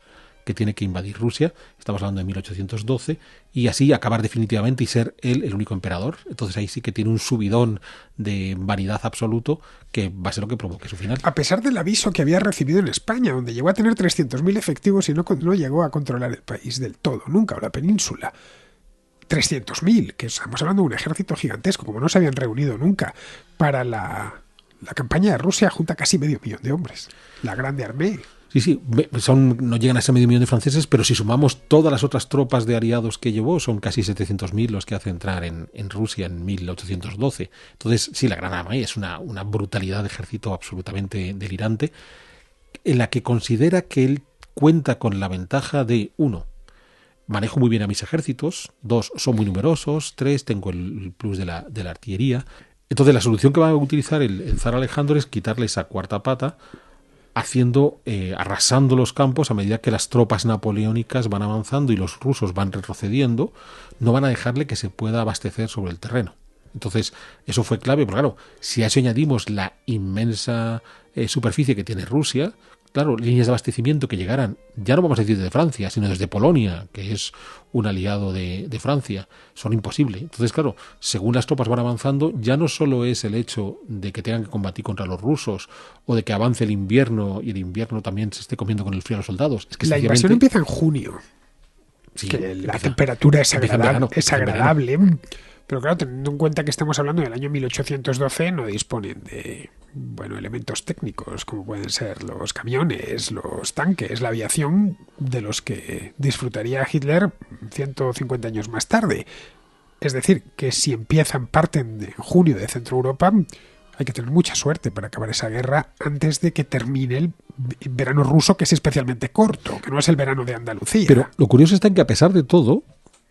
que tiene que invadir Rusia, estamos hablando de 1812, y así acabar definitivamente y ser él el único emperador. Entonces ahí sí que tiene un subidón de vanidad absoluto que va a ser lo que provoque su final. A pesar del aviso que había recibido en España, donde llegó a tener 300.000 efectivos y no llegó a controlar el país del todo, nunca, o la península. 300.000, que estamos hablando de un ejército gigantesco, como no se habían reunido nunca. Para la campaña de Rusia junta casi 500.000 de hombres. La Grande Armée. Sí, no llegan a ser 500.000 de franceses, pero si sumamos todas las otras tropas de aliados que llevó, son casi 700.000 los que hace entrar en Rusia en 1812. Entonces, sí, la Gran Armée es una brutalidad de ejército absolutamente delirante, en la que considera que él cuenta con la ventaja de, 1, manejo muy bien a mis ejércitos, 2, son muy numerosos, 3, tengo el plus de la artillería. Entonces, la solución que va a utilizar el zar Alejandro es quitarle esa cuarta pata, arrasando los campos a medida que las tropas napoleónicas van avanzando y los rusos van retrocediendo. No van a dejarle que se pueda abastecer sobre el terreno. Entonces, eso fue clave, porque claro, si a eso añadimos la inmensa superficie que tiene Rusia, claro, líneas de abastecimiento que llegaran, ya no vamos a decir desde Francia, sino desde Polonia, que es un aliado de Francia, son imposibles. Entonces, claro, según las tropas van avanzando, ya no solo es el hecho de que tengan que combatir contra los rusos o de que avance el invierno y el invierno también se esté comiendo con el frío a los soldados. Es que la invasión empieza en junio, sí, que la temperatura es agradable. Pero claro, teniendo en cuenta que estamos hablando del año 1812, no disponen de elementos técnicos como pueden ser los camiones, los tanques, la aviación, de los que disfrutaría Hitler 150 años más tarde. Es decir, que si parten de junio de Centro Europa, hay que tener mucha suerte para acabar esa guerra antes de que termine el verano ruso, que es especialmente corto, que no es el verano de Andalucía. Pero lo curioso está en que a pesar de todo,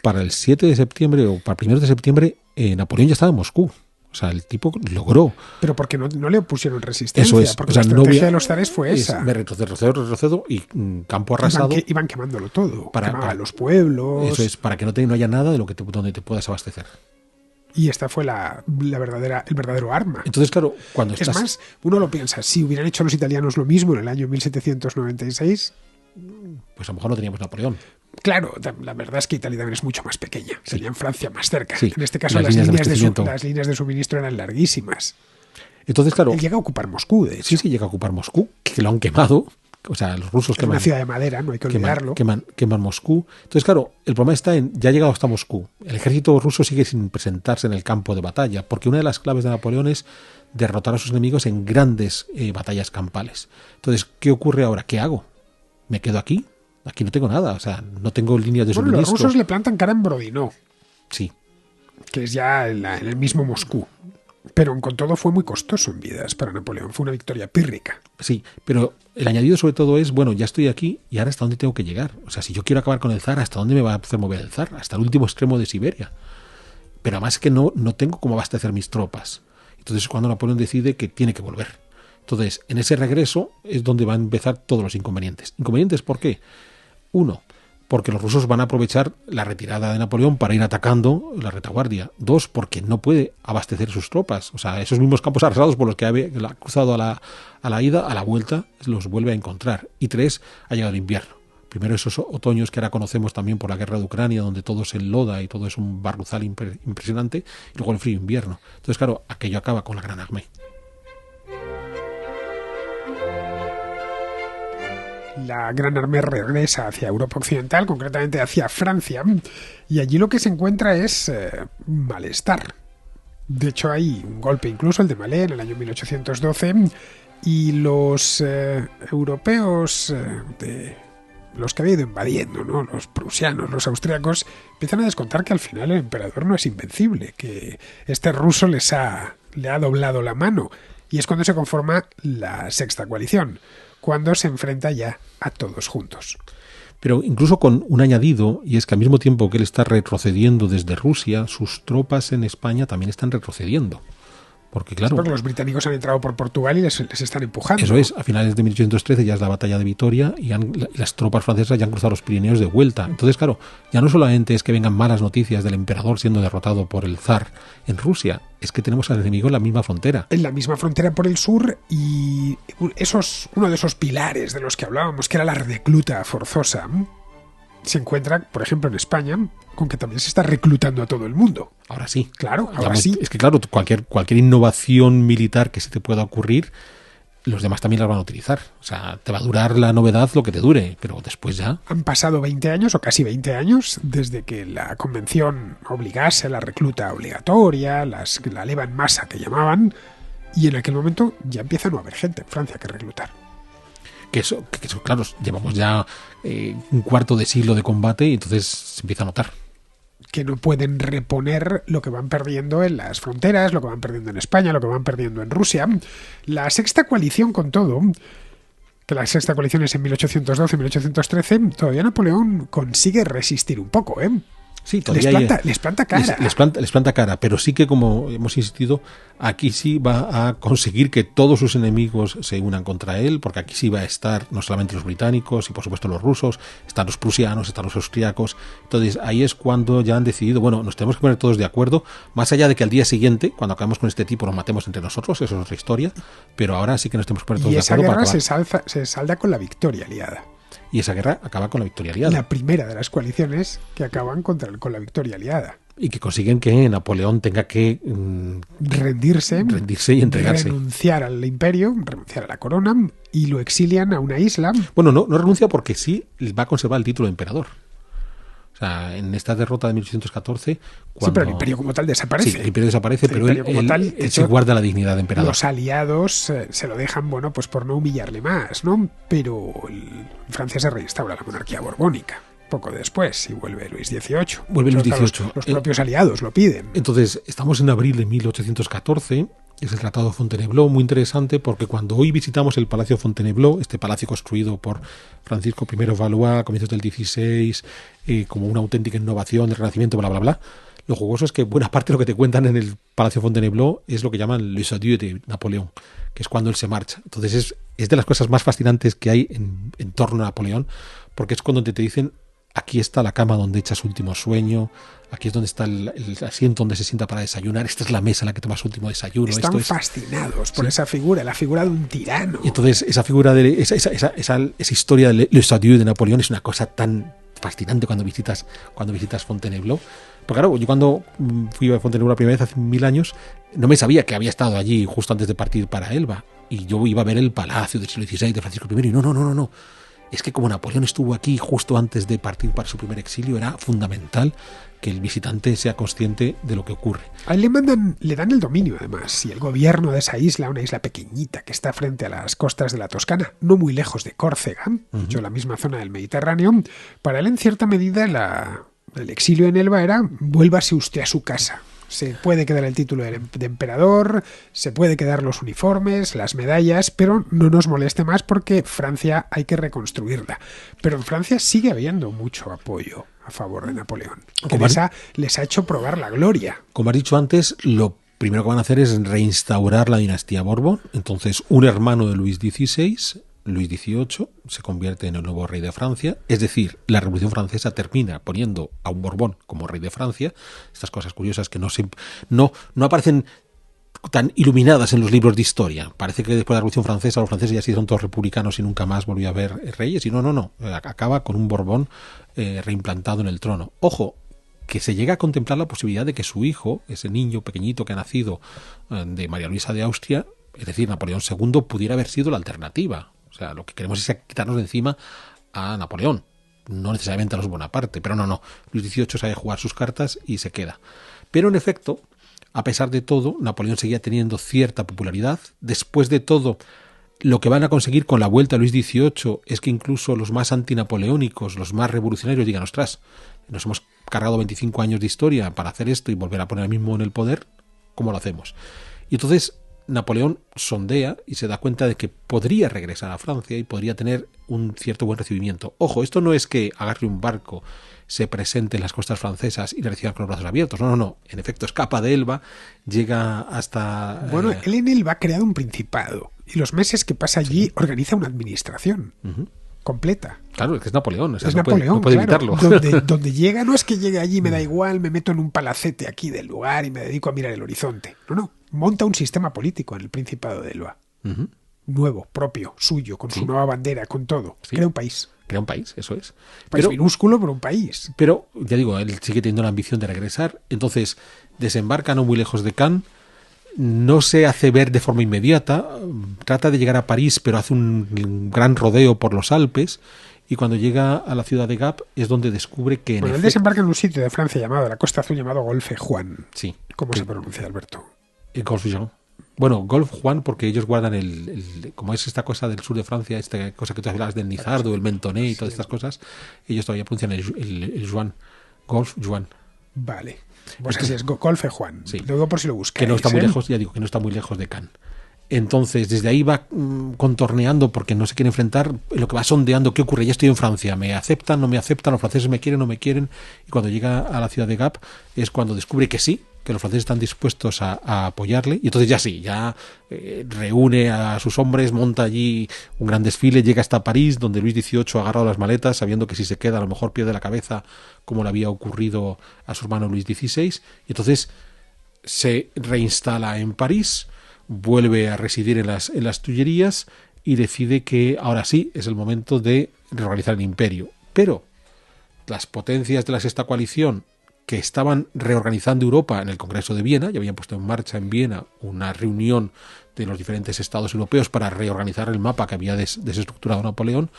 para el 7 de septiembre o para el 1 de septiembre, Napoleón ya estaba en Moscú. O sea, el tipo logró. Pero porque no le opusieron resistencia. Eso es. Porque la estrategia de los zares fue esa. Me retrocedo y campo arrasado. Iban quemándolo todo. Quemaban los pueblos. Eso es, para que no haya nada de donde te puedas abastecer. Y esta fue el verdadero arma. Entonces, claro, cuando estás... Es más, uno lo piensa, si hubieran hecho los italianos lo mismo en el año 1796... Pues a lo mejor no teníamos Napoleón. Claro, la verdad es que Italia también es mucho más pequeña. Sí. Tenían Francia más cerca. Sí. En este caso las líneas de suministro eran larguísimas. Entonces, claro... Él llega a ocupar Moscú, de hecho. Sí, llega a ocupar Moscú, que lo han quemado. O sea, los rusos queman... Es una ciudad de madera, no hay que olvidarlo. Queman Moscú. Entonces, claro, el problema está en... Ya ha llegado hasta Moscú. El ejército ruso sigue sin presentarse en el campo de batalla, porque una de las claves de Napoleón es derrotar a sus enemigos en grandes batallas campales. Entonces, ¿qué ocurre ahora? ¿Qué hago? ¿Me quedo aquí? Aquí no tengo nada, o sea, no tengo líneas de suministro. Los rusos le plantan cara en Borodino. Sí. Que es ya en el mismo Moscú. Pero con todo fue muy costoso en vidas para Napoleón. Fue una victoria pírrica. Sí, pero el añadido sobre todo es, bueno, ya estoy aquí y ahora ¿hasta dónde tengo que llegar? O sea, si yo quiero acabar con el zar, ¿hasta dónde me va a hacer mover el zar? Hasta el último extremo de Siberia. Pero además es que no tengo cómo abastecer mis tropas. Entonces es cuando Napoleón decide que tiene que volver. Entonces, en ese regreso es donde van a empezar todos los inconvenientes. ¿Inconvenientes por qué? 1, porque los rusos van a aprovechar la retirada de Napoleón para ir atacando la retaguardia. 2, porque no puede abastecer sus tropas. O sea, esos mismos campos arrasados por los que ha cruzado a la ida, a la vuelta, los vuelve a encontrar. Y 3, ha llegado el invierno. Primero esos otoños que ahora conocemos también por la guerra de Ucrania, donde todo se enloda y todo es un barruzal impresionante. Y luego el frío invierno. Entonces, claro, aquello acaba con la Gran Armée. La Gran Armée regresa hacia Europa Occidental, concretamente hacia Francia, y allí lo que se encuentra es malestar. De hecho, hay un golpe, incluso el de Malé, en el año 1812, y los europeos, los que había ido invadiendo, ¿no? Los prusianos, los austriacos, empiezan a descontar que al final el emperador no es invencible, que este ruso le ha doblado la mano, y es cuando se conforma la Sexta Coalición, cuando se enfrenta ya a todos juntos. Pero incluso con un añadido, y es que al mismo tiempo que él está retrocediendo desde Rusia, sus tropas en España también están retrocediendo. Porque claro, porque los británicos han entrado por Portugal y les están empujando. eso es, a finales de 1813 ya es la batalla de Vitoria y las tropas francesas ya han cruzado los Pirineos de vuelta. Entonces, claro, ya no solamente es que vengan malas noticias del emperador siendo derrotado por el zar en Rusia, es que tenemos al enemigo en la misma frontera. En la misma frontera por el sur, y uno de esos pilares de los que hablábamos, que era la recluta forzosa, se encuentra, por ejemplo, en España, con que también se está reclutando a todo el mundo. Ahora sí. Claro, ahora sí. Es que claro, cualquier innovación militar que se te pueda ocurrir, los demás también las van a utilizar. O sea, te va a durar la novedad lo que te dure, pero después ya... Han pasado 20 años, o casi 20 años, desde que la convención obligase a la recluta obligatoria, la leva en masa que llamaban, y en aquel momento ya empieza a no haber gente en Francia que reclutar. Que eso, claro, llevamos ya un cuarto de siglo de combate y entonces se empieza a notar. Que no pueden reponer lo que van perdiendo en las fronteras, lo que van perdiendo en España, lo que van perdiendo en Rusia. La Sexta Coalición, con todo, que la Sexta Coalición es en 1812-1813, todavía Napoleón consigue resistir un poco, ¿eh? Sí, todavía les planta cara. Les planta cara, pero sí que, como hemos insistido, aquí sí va a conseguir que todos sus enemigos se unan contra él, porque aquí sí va a estar no solamente los británicos y por supuesto los rusos, están los prusianos, están los austriacos. Entonces ahí es cuando ya han decidido, bueno, nos tenemos que poner todos de acuerdo, más allá de que al día siguiente, cuando acabemos con este tipo, nos matemos entre nosotros, eso es otra historia, pero ahora sí que nos tenemos que poner todos de acuerdo. Y esa guerra se salda con la victoria aliada. Y esa guerra acaba con la victoria aliada. La primera de las coaliciones que acaban con la victoria aliada. Y que consiguen que Napoleón tenga que rendirse y entregarse. Renunciar al imperio, renunciar a la corona, y lo exilian a una isla. Bueno, no renuncia porque sí va a conservar el título de emperador. O sea, en esta derrota de 1814... Sí, pero el imperio como tal desaparece. Sí, el imperio desaparece, pero él se guarda la dignidad de emperador. Los aliados se lo dejan, bueno, pues por no humillarle más, ¿no? Pero en Francia se reinstaura la monarquía borbónica poco después y vuelve Luis XVIII. Vuelve Luis XVIII. Los propios aliados lo piden. Entonces, estamos en abril de 1814... Es el Tratado de Fontainebleau, muy interesante porque cuando hoy visitamos el Palacio Fontainebleau, este palacio construido por Francisco I Valois a comienzos del XVI, como una auténtica innovación del Renacimiento, bla, bla, bla, lo jugoso es que buena parte de lo que te cuentan en el Palacio Fontainebleau es lo que llaman les adieux de Napoleón, que es cuando él se marcha. Entonces es de las cosas más fascinantes que hay en torno a Napoleón, porque es cuando te dicen: aquí está la cama donde echa su último sueño, aquí es donde está el asiento donde se sienta para desayunar, esta es la mesa en la que toma su último desayuno. Están fascinados por esa figura, la figura de un tirano. Y entonces esa figura, esa historia de Les Adieux de Napoleón es una cosa tan fascinante cuando visitas Fontainebleau. Porque claro, yo cuando fui a Fontainebleau la primera vez hace 1000 años, no me sabía que había estado allí justo antes de partir para Elba. Y yo iba a ver el palacio del siglo XVI de Francisco I y no. Es que como Napoleón estuvo aquí justo antes de partir para su primer exilio, era fundamental que el visitante sea consciente de lo que ocurre. A él le dan el dominio, además, y el gobierno de esa isla, una isla pequeñita que está frente a las costas de la Toscana, no muy lejos de Córcega, la misma zona del Mediterráneo. Para él, en cierta medida, el exilio en Elba era: vuélvase usted a su casa. Se puede quedar el título de emperador, se puede quedar los uniformes, las medallas, pero no nos moleste más porque Francia hay que reconstruirla. Pero en Francia sigue habiendo mucho apoyo a favor de Napoleón, que les ha hecho probar la gloria. Como has dicho antes, lo primero que van a hacer es reinstaurar la dinastía Borbón. Entonces, un hermano de Luis XVI, Luis XVIII, se convierte en el nuevo rey de Francia. Es decir, la Revolución Francesa termina poniendo a un Borbón como rey de Francia. Estas cosas curiosas que no aparecen tan iluminadas en los libros de historia. Parece que después de la Revolución Francesa los franceses ya se hicieron todos republicanos y nunca más volvió a haber reyes. Y no. Acaba con un Borbón reimplantado en el trono. Ojo, que se llega a contemplar la posibilidad de que su hijo, ese niño pequeñito que ha nacido de María Luisa de Austria, es decir, Napoleón II, pudiera haber sido la alternativa. O sea, lo que queremos es quitarnos de encima a Napoleón, no necesariamente a los Bonaparte, pero no. Luis XVIII sabe jugar sus cartas y se queda. Pero en efecto, a pesar de todo, Napoleón seguía teniendo cierta popularidad. Después de todo, lo que van a conseguir con la vuelta a Luis XVIII es que incluso los más antinapoleónicos, los más revolucionarios, digan: ostras, nos hemos cargado 25 años de historia para hacer esto y volver a poner al mismo en el poder, ¿cómo lo hacemos? Y entonces Napoleón sondea y se da cuenta de que podría regresar a Francia y podría tener un cierto buen recibimiento. Ojo, esto no es que agarre un barco, se presente en las costas francesas y le reciban con los brazos abiertos. No. En efecto, escapa de Elba, llega hasta... Bueno, él en Elba ha creado un principado y los meses que pasa allí organiza una administración completa. Claro, es que es Napoleón. O sea, es no Napoleón, no puede claro. evitarlo. Donde llega, no es que llegue allí, me da igual, me meto en un palacete aquí del lugar y me dedico a mirar el horizonte. No. Monta un sistema político en el Principado de Elba. Nuevo, propio, suyo, con su nueva bandera, con todo. Sí. Crea un país. Crea un país, eso es. País minúsculo, pero un país. Pero, ya digo, él sigue teniendo la ambición de regresar. Entonces, desembarca no muy lejos de Cannes. No se hace ver de forma inmediata. Trata de llegar a París, pero hace un gran rodeo por los Alpes. Y cuando llega a la ciudad de Gap es donde descubre que... Él desembarca en un sitio de Francia llamado la Costa Azul, llamado Golfe Juan. Sí. ¿Cómo se pronuncia, Alberto? Golfe Juan. Bueno, Golf Juan, porque ellos guardan como es esta cosa del sur de Francia, esta cosa que tú hablas del Nizardo, el Mentoné y todas estas cosas, ellos todavía pronuncian el Juan. Golf Juan. Vale. Pues así es, Golfe Juan. Sí. Lo digo por si lo buscáis. Que no está muy lejos, ya digo, que no está muy lejos de Cannes. Entonces, desde ahí va contorneando porque no se quiere enfrentar, lo que va sondeando, ¿qué ocurre? Ya estoy en Francia, ¿me aceptan, no me aceptan? ¿Los franceses me quieren, no me quieren? Y cuando llega a la ciudad de Gap es cuando descubre que sí, que los franceses están dispuestos a apoyarle, y entonces ya reúne a sus hombres, monta allí un gran desfile, llega hasta París, donde Luis XVIII ha agarrado las maletas, sabiendo que si se queda a lo mejor pierde la cabeza, como le había ocurrido a su hermano Luis XVI, y entonces se reinstala en París, vuelve a residir en las Tullerías y decide que ahora sí es el momento de reorganizar el imperio. Pero las potencias de la Sexta Coalición, que estaban reorganizando Europa en el Congreso de Viena, ya habían puesto en marcha en Viena una reunión de los diferentes estados europeos para reorganizar el mapa que había desestructurado Napoleón,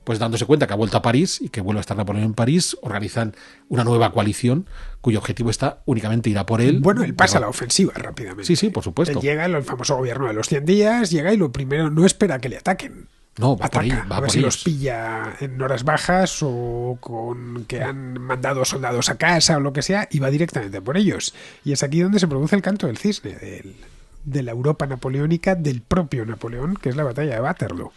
pues dándose cuenta que ha vuelto a París y que vuelve a estar Napoleón en París, organizan una nueva coalición cuyo objetivo está únicamente ir a por él. Bueno, él pasa a la ofensiva rápidamente. Sí, por supuesto. Él llega el famoso gobierno de los 100 días, llega y lo primero no espera que le ataquen. No, va por ahí, a ver si los pilla en horas bajas o con que han mandado soldados a casa o lo que sea, y va directamente por ellos. Y es aquí donde se produce el canto del cisne de la Europa napoleónica, del propio Napoleón, que es la batalla de Waterloo.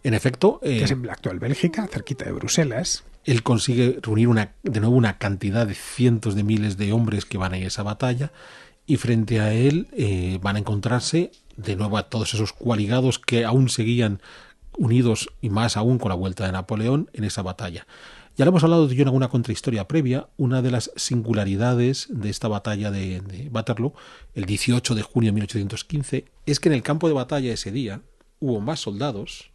En efecto, que es en la actual Bélgica, cerquita de Bruselas. Él consigue reunir de nuevo una cantidad de cientos de miles de hombres que van a ir a esa batalla, y frente a él van a encontrarse de nuevo a todos esos coaligados que aún seguían unidos, y más aún con la vuelta de Napoleón en esa batalla. Ya lo hemos hablado yo en alguna contrahistoria previa. Una de las singularidades de esta batalla de Waterloo, el 18 de junio de 1815, es que en el campo de batalla ese día hubo más soldados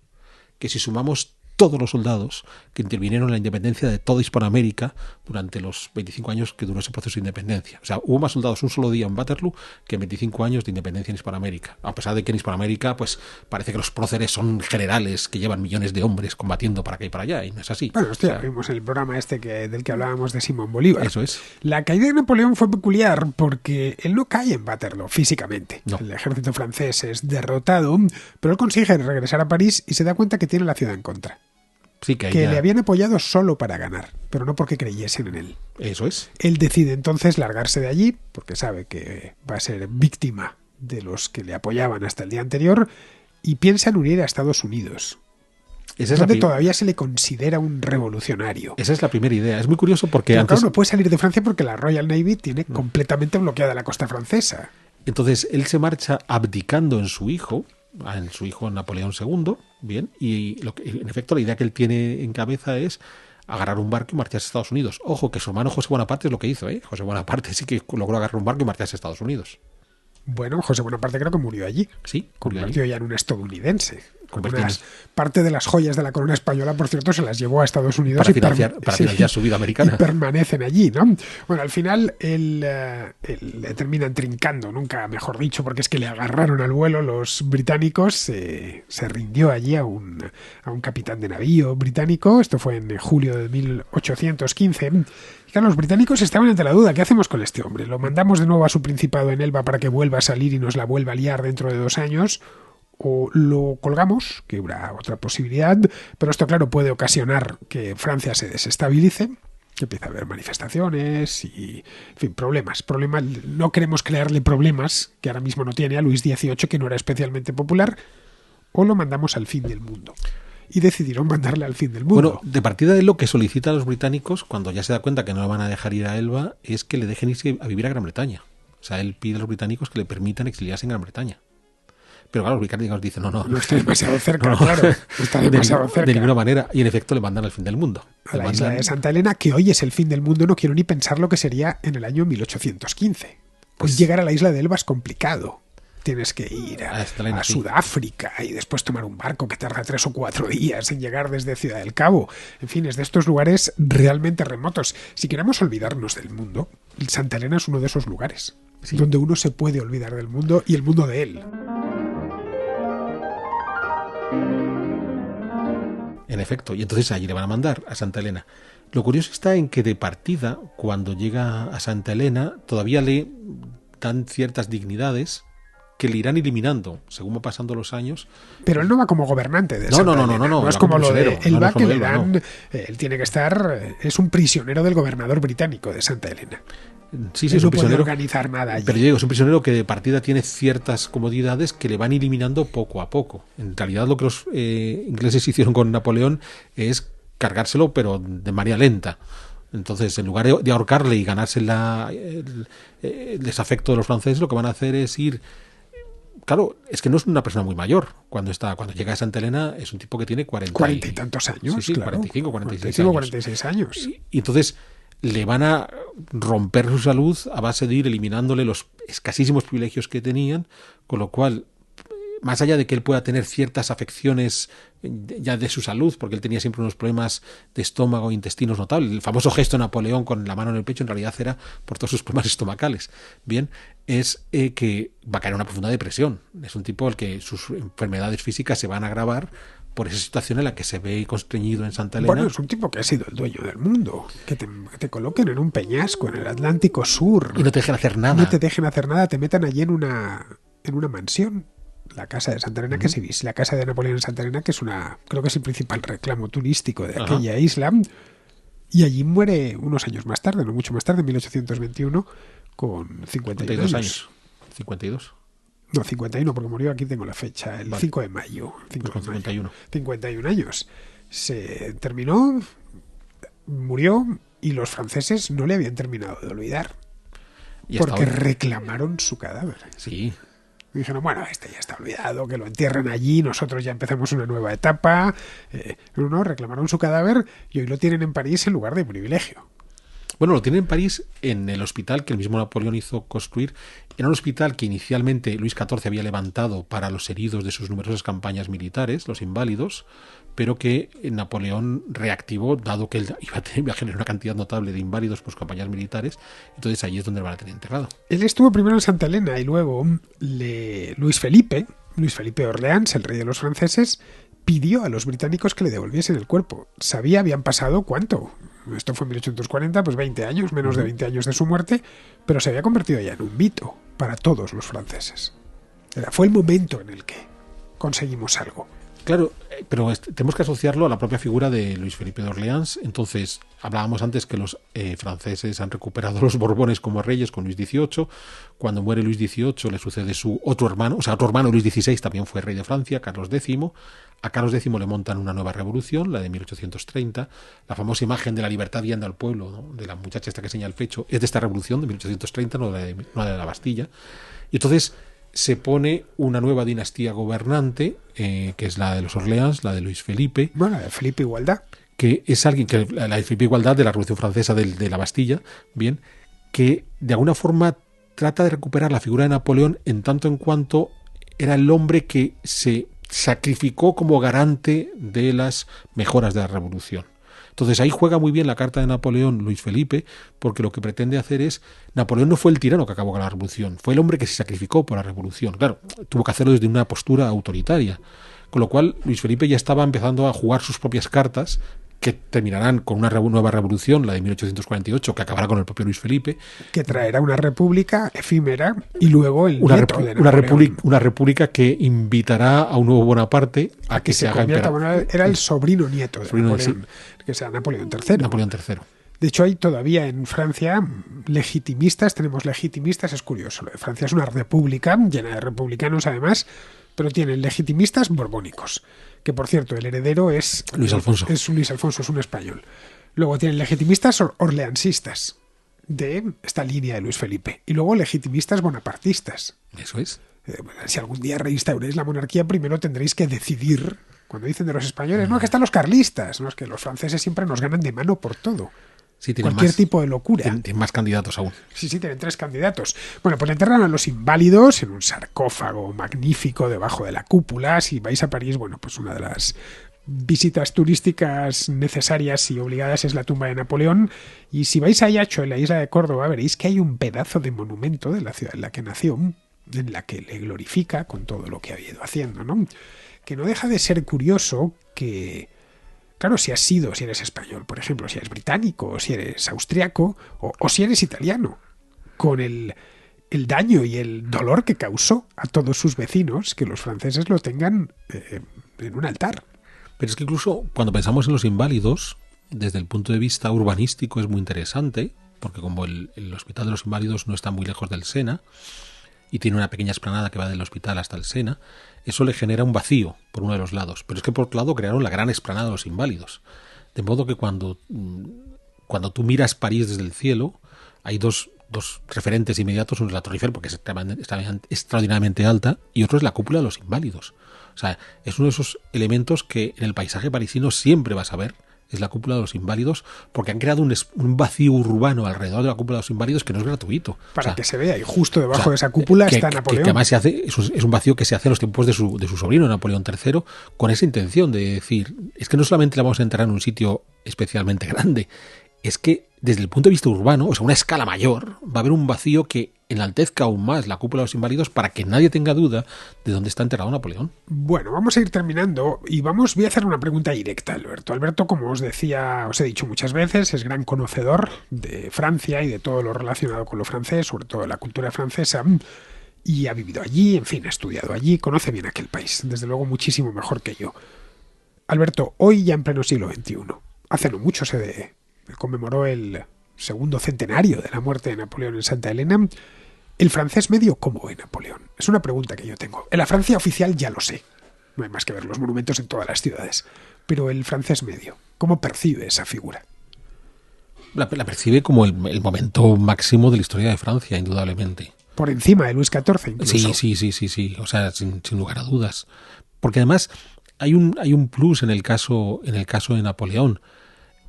que si sumamos todos los soldados que intervinieron en la independencia de toda Hispanoamérica durante los 25 años que duró ese proceso de independencia. O sea, hubo más soldados un solo día en Waterloo que en 25 años de independencia en Hispanoamérica. A pesar de que en Hispanoamérica pues parece que los próceres son generales que llevan millones de hombres combatiendo para acá y para allá, y no es así. Bueno, hostia, vimos el programa del que hablábamos de Simón Bolívar. Eso es. La caída de Napoleón fue peculiar porque él no cae en Waterloo físicamente. No. El ejército francés es derrotado, pero él consigue regresar a París y se da cuenta que tiene la ciudad en contra. Sí, que ya... le habían apoyado solo para ganar, pero no porque creyesen en él. Eso es. Él decide entonces largarse de allí, porque sabe que va a ser víctima de los que le apoyaban hasta el día anterior, y piensa en unir a Estados Unidos, donde todavía se le considera un revolucionario. Esa es la primera idea. Es muy curioso porque pero antes... claro, no puede salir de Francia porque la Royal Navy tiene completamente bloqueada la costa francesa. Entonces él se marcha abdicando en su hijo Napoleón II, bien, y en efecto la idea que él tiene en cabeza es agarrar un barco y marcharse a Estados Unidos. Ojo, que su hermano José Bonaparte es lo que hizo, ¿eh? José Bonaparte sí que logró agarrar un barco y marcharse a Estados Unidos. Bueno, José Bonaparte creo que murió allí. Sí, convirtió ya en un estadounidense. Parte de las joyas de la corona española, por cierto, se las llevó a Estados Unidos para financiar su vida americana. Y permanecen allí, ¿no? Bueno, al final él le terminan trincando, nunca mejor dicho, porque es que le agarraron al vuelo los británicos. Se rindió allí a un capitán de navío británico. Esto fue en julio de 1815. Y claro, los británicos estaban ante la duda: ¿qué hacemos con este hombre? ¿Lo mandamos de nuevo a su principado en Elba para que vuelva a salir y nos la vuelva a liar dentro de 2 años? ¿O lo colgamos? Que habrá otra posibilidad, pero esto, claro, puede ocasionar que Francia se desestabilice. Empieza a haber manifestaciones y, en fin, problemas. No queremos crearle problemas que ahora mismo no tiene a Luis XVIII, que no era especialmente popular, o lo mandamos al fin del mundo. Y decidieron mandarle al fin del mundo. Bueno, de partida de lo que solicita a los británicos, cuando ya se da cuenta que no lo van a dejar ir a Elba, es que le dejen irse a vivir a Gran Bretaña. O sea, él pide a los británicos que le permitan exiliarse en Gran Bretaña. Pero claro, los británicos dicen, no está demasiado cerca, claro. No está demasiado cerca. De ninguna manera. Y en efecto le mandan al fin del mundo. A la isla de Santa Elena, que hoy es el fin del mundo, no quiero ni pensar lo que sería en el año 1815. Pues llegar a la isla de Elba es complicado. Tienes que ir a Sudáfrica y después tomar un barco que tarda 3 o 4 días en llegar desde Ciudad del Cabo. En fin, es de estos lugares realmente remotos. Si queremos olvidarnos del mundo, Santa Elena es uno de esos lugares, sí, donde uno se puede olvidar del mundo y el mundo de él. En efecto, y entonces allí le van a mandar a Santa Elena. Lo curioso está en que de partida, cuando llega a Santa Elena, todavía le dan ciertas dignidades que le irán eliminando según va pasando los años. Pero él no va como gobernante de Santa Elena. No es como lo de Elba, que le dan. Él tiene que estar. Es un prisionero del gobernador británico de Santa Elena. Sí, es un prisionero. No puede organizar nada allí. Pero yo digo, es un prisionero que de partida tiene ciertas comodidades que le van eliminando poco a poco. En realidad, lo que los ingleses hicieron con Napoleón es cargárselo, pero de manera lenta. Entonces, en lugar de ahorcarle y ganarse el desafecto de los franceses, lo que van a hacer es ir. Claro, es que no es una persona muy mayor. Cuando llega a Santa Elena es un tipo que tiene 40 y tantos años. Sí, claro. 45, 46 años. 46 años. Y entonces le van a romper su salud a base de ir eliminándole los escasísimos privilegios que tenían, con lo cual, más allá de que él pueda tener ciertas afecciones ya de su salud, porque él tenía siempre unos problemas de estómago e intestinos notables. El famoso gesto de Napoleón con la mano en el pecho en realidad era por todos sus problemas estomacales. Bien, es que va a caer en una profunda depresión. Es un tipo al que sus enfermedades físicas se van a agravar por esa situación en la que se ve constreñido en Santa Elena. Bueno, es un tipo que ha sido el dueño del mundo. Que te coloquen en un peñasco en el Atlántico Sur. Y no te dejen hacer nada. No te dejen hacer nada, te metan allí en una mansión. La casa de Santa Elena, la casa de Napoleón en Santa Elena, que creo que es el principal reclamo turístico de aquella isla. Y allí muere unos años más tarde, no mucho más tarde, en 1821, con 52 años. 52. No, 51, porque murió, aquí tengo la fecha, el 5 de mayo. 51. 51 años. Se terminó, murió, y los franceses no le habían terminado de olvidar. Porque reclamaron su cadáver. Sí. Y dijeron, bueno, este ya está olvidado, que lo entierren allí, nosotros ya empezamos una nueva etapa. Reclamaron su cadáver y hoy lo tienen en París en lugar de privilegio. Bueno, lo tienen en París en el hospital que el mismo Napoleón hizo construir. Era un hospital que inicialmente Luis XIV había levantado para los heridos de sus numerosas campañas militares, los inválidos, pero que Napoleón reactivó, dado que él iba a generar una cantidad notable de inválidos por sus campañas militares. Entonces ahí es donde lo van a tener enterrado. Él estuvo primero en Santa Elena y luego Luis Felipe de Orleans, el rey de los franceses, pidió a los británicos que le devolviesen el cuerpo. Habían pasado ¿cuánto? Esto fue en 1840, pues 20 años, menos de 20 años de su muerte, pero se había convertido ya en un mito para todos los franceses. Fue el momento en el que conseguimos algo. Claro, pero tenemos que asociarlo a la propia figura de Luis Felipe de Orleans. Entonces, hablábamos antes que los franceses han recuperado los Borbones como reyes con Luis XVIII. Cuando muere Luis XVIII le sucede su otro hermano, Luis XVI también fue rey de Francia, Carlos X. A Carlos X le montan una nueva revolución, la de 1830. La famosa imagen de la libertad guiando al pueblo, ¿no?, de la muchacha esta que señala el pecho, es de esta revolución de 1830, no de la Bastilla. Y entonces se pone una nueva dinastía gobernante, que es la de los Orleans, la de Luis Felipe. Bueno, la de Felipe Igualdad. Que es alguien que la de Felipe Igualdad de la Revolución Francesa de la Bastilla, bien, que de alguna forma trata de recuperar la figura de Napoleón en tanto en cuanto era el hombre que se sacrificó como garante de las mejoras de la revolución. Entonces ahí juega muy bien la carta de Napoleón Luis Felipe, porque lo que pretende hacer es, Napoleón no fue el tirano que acabó con la revolución, fue el hombre que se sacrificó por la revolución. Claro, tuvo que hacerlo desde una postura autoritaria, con lo cual Luis Felipe ya estaba empezando a jugar sus propias cartas, que terminarán con una nueva revolución, la de 1848, que acabará con el propio Luis Felipe. Que traerá una república efímera y luego una república que invitará a un nuevo Bonaparte que se haga emperador. Era el sobrino nieto de Napoleón, que sea Napoleón III. Napoleón III. De hecho, hay todavía en Francia legitimistas, tenemos legitimistas, es curioso, lo de Francia es una república llena de republicanos además, pero tienen legitimistas borbónicos, que por cierto, el heredero es Luis Alfonso. Es un Luis Alfonso, es un español. Luego tienen legitimistas orleansistas, de esta línea de Luis Felipe, y luego legitimistas bonapartistas. Eso es. Si algún día reinstauréis la monarquía, primero tendréis que decidir, cuando dicen de los españoles, no es que están los carlistas, no es que los franceses siempre nos ganan de mano por todo. Sí, tienen Cualquier más, tipo de locura. Tienen más candidatos aún. Sí, tienen 3 candidatos. Bueno, pues enterran a los inválidos en un sarcófago magnífico debajo de la cúpula. Si vais a París, bueno, pues una de las visitas turísticas necesarias y obligadas es la tumba de Napoleón. Y si vais a Ayacho, en la isla de Córdoba, veréis que hay un pedazo de monumento de la ciudad en la que nació, en la que le glorifica con todo lo que ha ido haciendo, ¿no? Que no deja de ser curioso que... Claro, si eres español, por ejemplo, si eres británico, o si eres austriaco, o si eres italiano, con el daño y el dolor que causó a todos sus vecinos, que los franceses lo tengan en un altar. Pero es que incluso cuando pensamos en los inválidos, desde el punto de vista urbanístico es muy interesante, porque como el Hospital de los Inválidos no está muy lejos del Sena, y tiene una pequeña explanada que va del hospital hasta el Sena, eso le genera un vacío por uno de los lados. Pero es que por otro lado crearon la gran explanada de los Inválidos. De modo que cuando tú miras París desde el cielo, hay dos referentes inmediatos. Uno es la Torre Eiffel, porque es extraordinariamente alta, y otro es la cúpula de los Inválidos. O sea, es uno de esos elementos que en el paisaje parisino siempre vas a ver. Es la cúpula de los Inválidos, porque han creado un vacío urbano alrededor de la cúpula de los Inválidos que no es gratuito. Para que se vea, y justo debajo de esa cúpula está Napoleón. Que además es un vacío que se hace en los tiempos de su sobrino, Napoleón III, con esa intención de decir, es que no solamente la vamos a enterrar en un sitio especialmente grande, es que desde el punto de vista urbano, o sea, una escala mayor, va a haber un vacío que enaltezca aún más la cúpula de los Inválidos para que nadie tenga duda de dónde está enterrado Napoleón. Bueno, vamos a ir terminando y voy a hacer una pregunta directa, Alberto. Alberto, como os he dicho muchas veces, es gran conocedor de Francia y de todo lo relacionado con lo francés, sobre todo la cultura francesa, y ha vivido allí, en fin, ha estudiado allí, conoce bien aquel país, desde luego muchísimo mejor que yo. Alberto, hoy ya en pleno siglo XXI, hace no mucho se conmemoró el segundo centenario de la muerte de Napoleón en Santa Elena. ¿El francés medio cómo ve Napoleón? Es una pregunta que yo tengo. En la Francia oficial ya lo sé. No hay más que ver los monumentos en todas las ciudades. Pero el francés medio, ¿cómo percibe esa figura? La percibe como el momento máximo de la historia de Francia, indudablemente. Por encima de Luis XIV, incluso. Sí. O sea, sin lugar a dudas. Porque además hay un plus en el caso de Napoleón.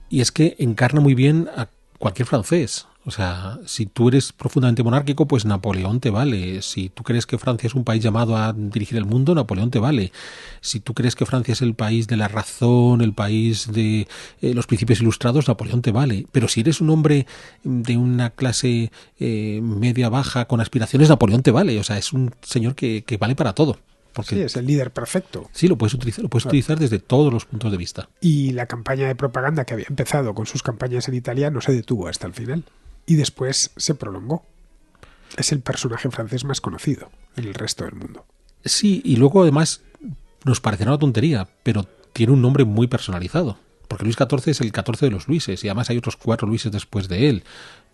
Y es que encarna muy bien a cualquier francés. O sea, si tú eres profundamente monárquico, pues Napoleón te vale. Si tú crees que Francia es un país llamado a dirigir el mundo, Napoleón te vale. Si tú crees que Francia es el país de la razón, el país de los principios ilustrados, Napoleón te vale. Pero si eres un hombre de una clase media-baja con aspiraciones, Napoleón te vale. O sea, es un señor que vale para todo. Porque, sí, es el líder perfecto. Sí, lo puedes utilizar desde todos los puntos de vista. Y la campaña de propaganda que había empezado con sus campañas en Italia no se detuvo hasta el final. Y después se prolongó. Es el personaje francés más conocido en el resto del mundo. Sí, y luego además nos parecerá una tontería, pero tiene un nombre muy personalizado. Porque Luis XIV es el 14 de los Luises, y además hay otros 4 Luises después de él.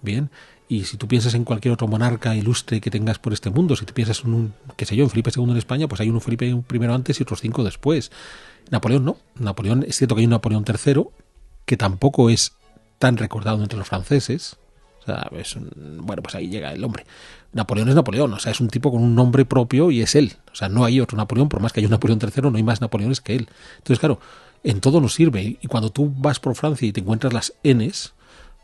Bien, y si tú piensas en cualquier otro monarca ilustre que tengas por este mundo, si tú piensas en en Felipe II en España, pues hay un Felipe I antes y otros 5 después. Napoleón no. Napoleón, es cierto que hay un Napoleón III, que tampoco es tan recordado entre los franceses. O sea, pues ahí llega el hombre. Napoleón es Napoleón, o sea, es un tipo con un nombre propio y es él. O sea, no hay otro Napoleón, por más que haya un Napoleón III, no hay más Napoleones que él. Entonces, claro, en todo nos sirve. Y cuando tú vas por Francia y te encuentras las Ns,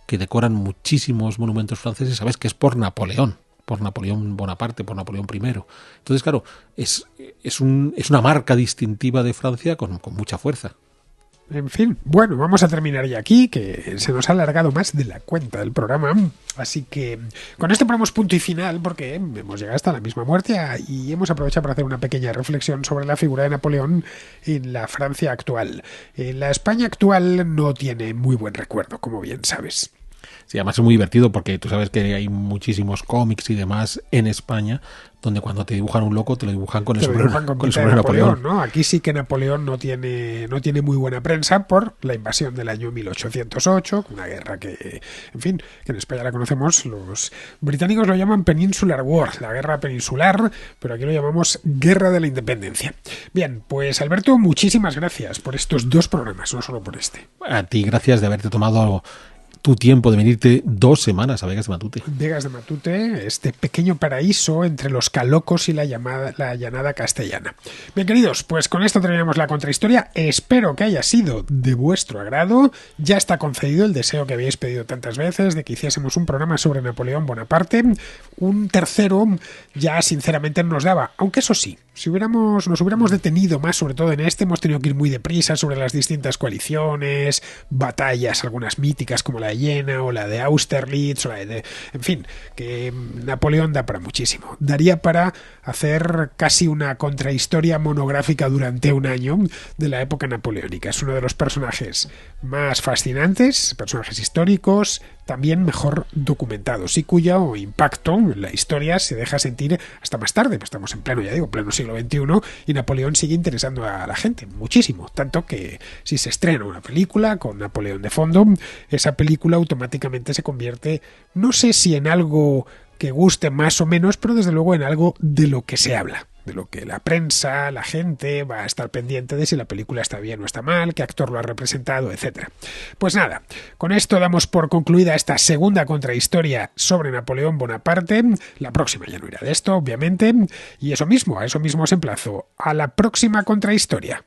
que decoran muchísimos monumentos franceses, sabes que es por Napoleón Bonaparte, por Napoleón I. Entonces, claro, es una marca distintiva de Francia con mucha fuerza. En fin, bueno, vamos a terminar ya aquí, que se nos ha alargado más de la cuenta del programa. Así que con esto ponemos punto y final, porque hemos llegado hasta la misma muerte y hemos aprovechado para hacer una pequeña reflexión sobre la figura de Napoleón en la Francia actual. En la España actual no tiene muy buen recuerdo, como bien sabes. Sí, además es muy divertido porque tú sabes que hay muchísimos cómics y demás en España donde cuando te dibujan un loco te lo dibujan con el sombrero de Napoleón, ¿no? Aquí sí que Napoleón no tiene muy buena prensa por la invasión del año 1808, una guerra que, en fin, que en España la conocemos, los británicos lo llaman Peninsular War, la guerra peninsular, pero aquí lo llamamos Guerra de la Independencia. Bien, pues Alberto, muchísimas gracias por estos 2 programas, no solo por este. A ti, gracias de haberte tomado tu tiempo de venirte 2 semanas a Vegas de Matute. Vegas de Matute, este pequeño paraíso entre los calocos y la llanada castellana. Bien, queridos, pues con esto terminamos la contrahistoria. Espero que haya sido de vuestro agrado. Ya está concedido el deseo que habéis pedido tantas veces de que hiciésemos un programa sobre Napoleón Bonaparte. Un tercero ya sinceramente nos daba, aunque eso sí, si nos hubiéramos detenido más, sobre todo en este, hemos tenido que ir muy deprisa sobre las distintas coaliciones, batallas, algunas míticas como la de Jena o la de Austerlitz, o la de, en fin, que Napoleón da para muchísimo. Daría para hacer casi una contrahistoria monográfica durante un año de la época napoleónica. Es uno de los personajes más fascinantes, personajes históricos, también mejor documentados y cuyo impacto en la historia se deja sentir hasta más tarde. Pues estamos en pleno siglo XXI y Napoleón sigue interesando a la gente muchísimo, tanto que si se estrena una película con Napoleón de fondo, esa película automáticamente se convierte, no sé si en algo que guste más o menos, pero desde luego en algo de lo que se habla, de lo que la prensa, la gente va a estar pendiente de si la película está bien o está mal, qué actor lo ha representado, etc. Pues nada, con esto damos por concluida esta segunda contrahistoria sobre Napoleón Bonaparte. La próxima ya no irá de esto, obviamente, y a eso mismo os emplazo a la próxima contrahistoria.